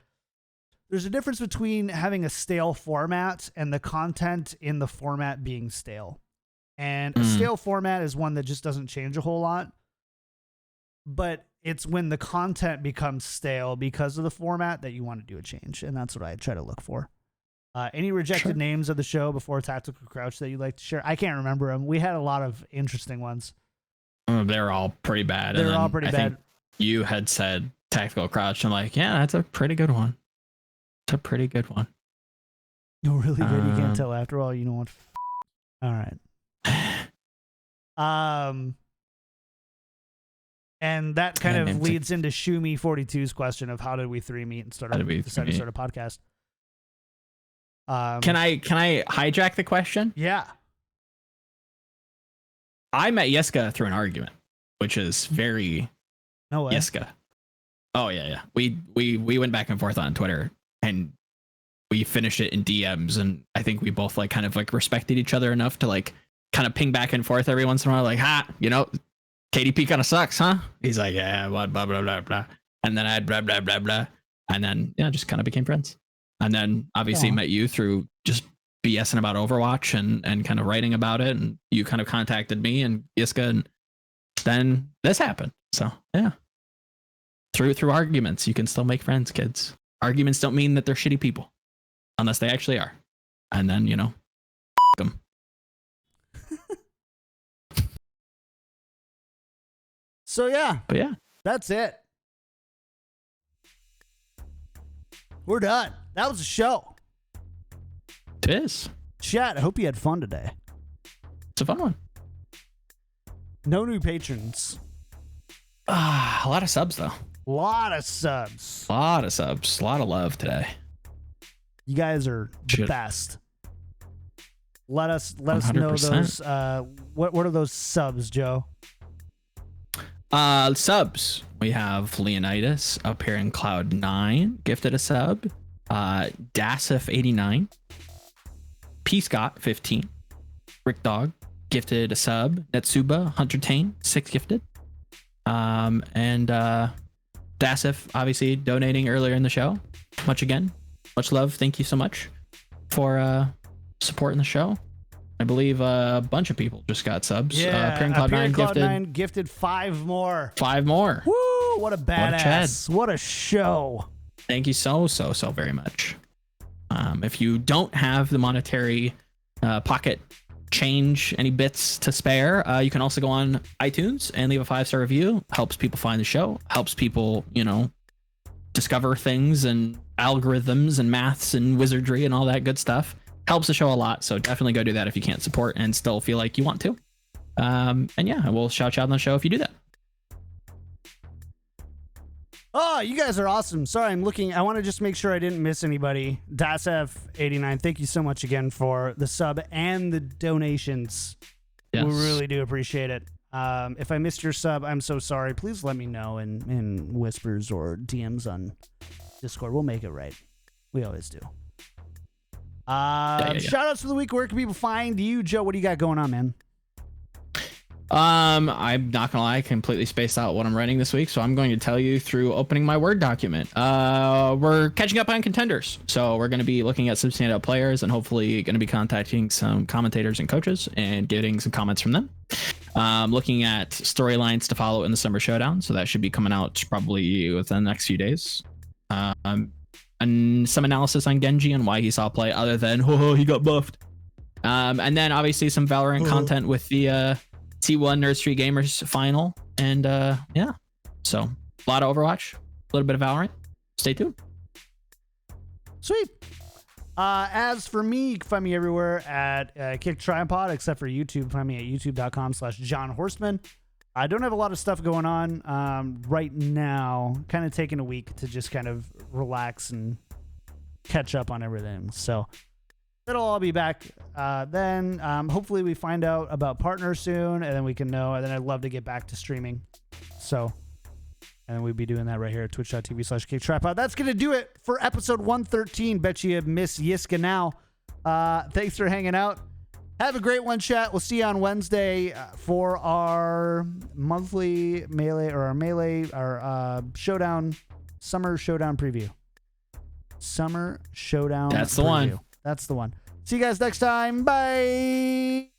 a difference between having a stale format and the content in the format being stale. And a stale format is one that just doesn't change a whole lot. But it's when the content becomes stale because of the format that you want to do a change. And that's what I try to look for. Any rejected names of the show before Tactical Crouch that you'd like to share? I can't remember them. We had a lot of interesting ones. They're all pretty bad. They're all pretty bad. Think you had said Tactical Crouch. I'm like, yeah, that's a pretty good one. It's a pretty good one. No, really good. You can't tell after all. You know what? All right. And that kind of leads into Shumi 42's question of how did we 3 meet and decide to start a podcast. Can I hijack the question? Yeah. I met Yiska through an argument, which is very Yiska. Oh yeah. We went back and forth on Twitter and we finished it in DMs, and I think we both like kind of like respected each other enough to like kind of ping back and forth every once in a while, like, you know, KDP kind of sucks, huh? He's like, yeah, what, blah, blah, blah, blah. And then I had blah, blah, blah, blah. And then, yeah, just kind of became friends. And then obviously met you through just BSing about Overwatch and kind of writing about it. And you kind of contacted me and Yiska, and then this happened. So, yeah. Through arguments, you can still make friends, kids. Arguments don't mean that they're shitty people unless they actually are. And then, them. So, yeah. But yeah. That's it. We're done. That was a show. It is. Chat, I hope you had fun today. It's a fun one. No new patrons. A lot of subs, though. A lot of subs. A lot of love today. You guys are the best. Let us know 100%. those. What are those subs, Joe? Subs. We have Leonidas up here in Cloud9 gifted a sub. Dasif89. P Scott 15. Rick Dog gifted a sub. Netsuba Hunter Tane 6 gifted. And Dasif obviously donating earlier in the show. Much love. Thank you so much for supporting the show. I believe a bunch of people just got subs. Yeah, Appearing Cloud9 gifted 5 more. 5 more. Woo! What a badass! What a show! Thank you so very much. If you don't have the monetary pocket change, any bits to spare, you can also go on iTunes and leave a 5-star review. Helps people find the show. Helps people, discover things and algorithms and maths and wizardry and all that good stuff. Helps the show a lot, so definitely go do that if you can't support and still feel like you want to. And yeah, we'll shout you out on the show if you do that. Oh, you guys are awesome. Sorry, I'm looking. I want to just make sure I didn't miss anybody. DasF89, thank you so much again for the sub and the donations. Yes. We really do appreciate it. If I missed your sub, I'm so sorry. Please let me know in whispers or DMs on Discord. We'll make it right. We always do. Shout outs for the week. Where can people find you, Joe? What do you got going on, man? I'm not gonna lie, I completely spaced out what I'm writing this week, so I'm going to tell you through opening my Word document. We're catching up on contenders, so we're going to be looking at some standout players and hopefully going to be contacting some commentators and coaches and getting some comments from them. Looking at storylines to follow in the Summer Showdown, so that should be coming out probably within the next few days. And some analysis on Genji and why he saw play other than he got buffed. And then obviously some Valorant content with the T1 Nerd Street Gamers final. And yeah, so a lot of Overwatch, a little bit of Valorant. Stay tuned. Sweet. As for me, you can find me everywhere at KickedTripod, except for YouTube. Find me at youtube.com/John Horseman. I don't have a lot of stuff going on right now. Kind of taking a week to just kind of relax and catch up on everything. So it'll all be back then. Hopefully we find out about partners soon, and then we can know. And then I'd love to get back to streaming. So, and we'd be doing that right here at twitch.tv/KickedTripod. That's going to do it for episode 113. Bet you miss Yiska now. Thanks for hanging out. Have a great one, chat. We'll see you on Wednesday for our monthly our Showdown, Summer Showdown preview. Summer Showdown. That's the one. That's the one. See you guys next time. Bye.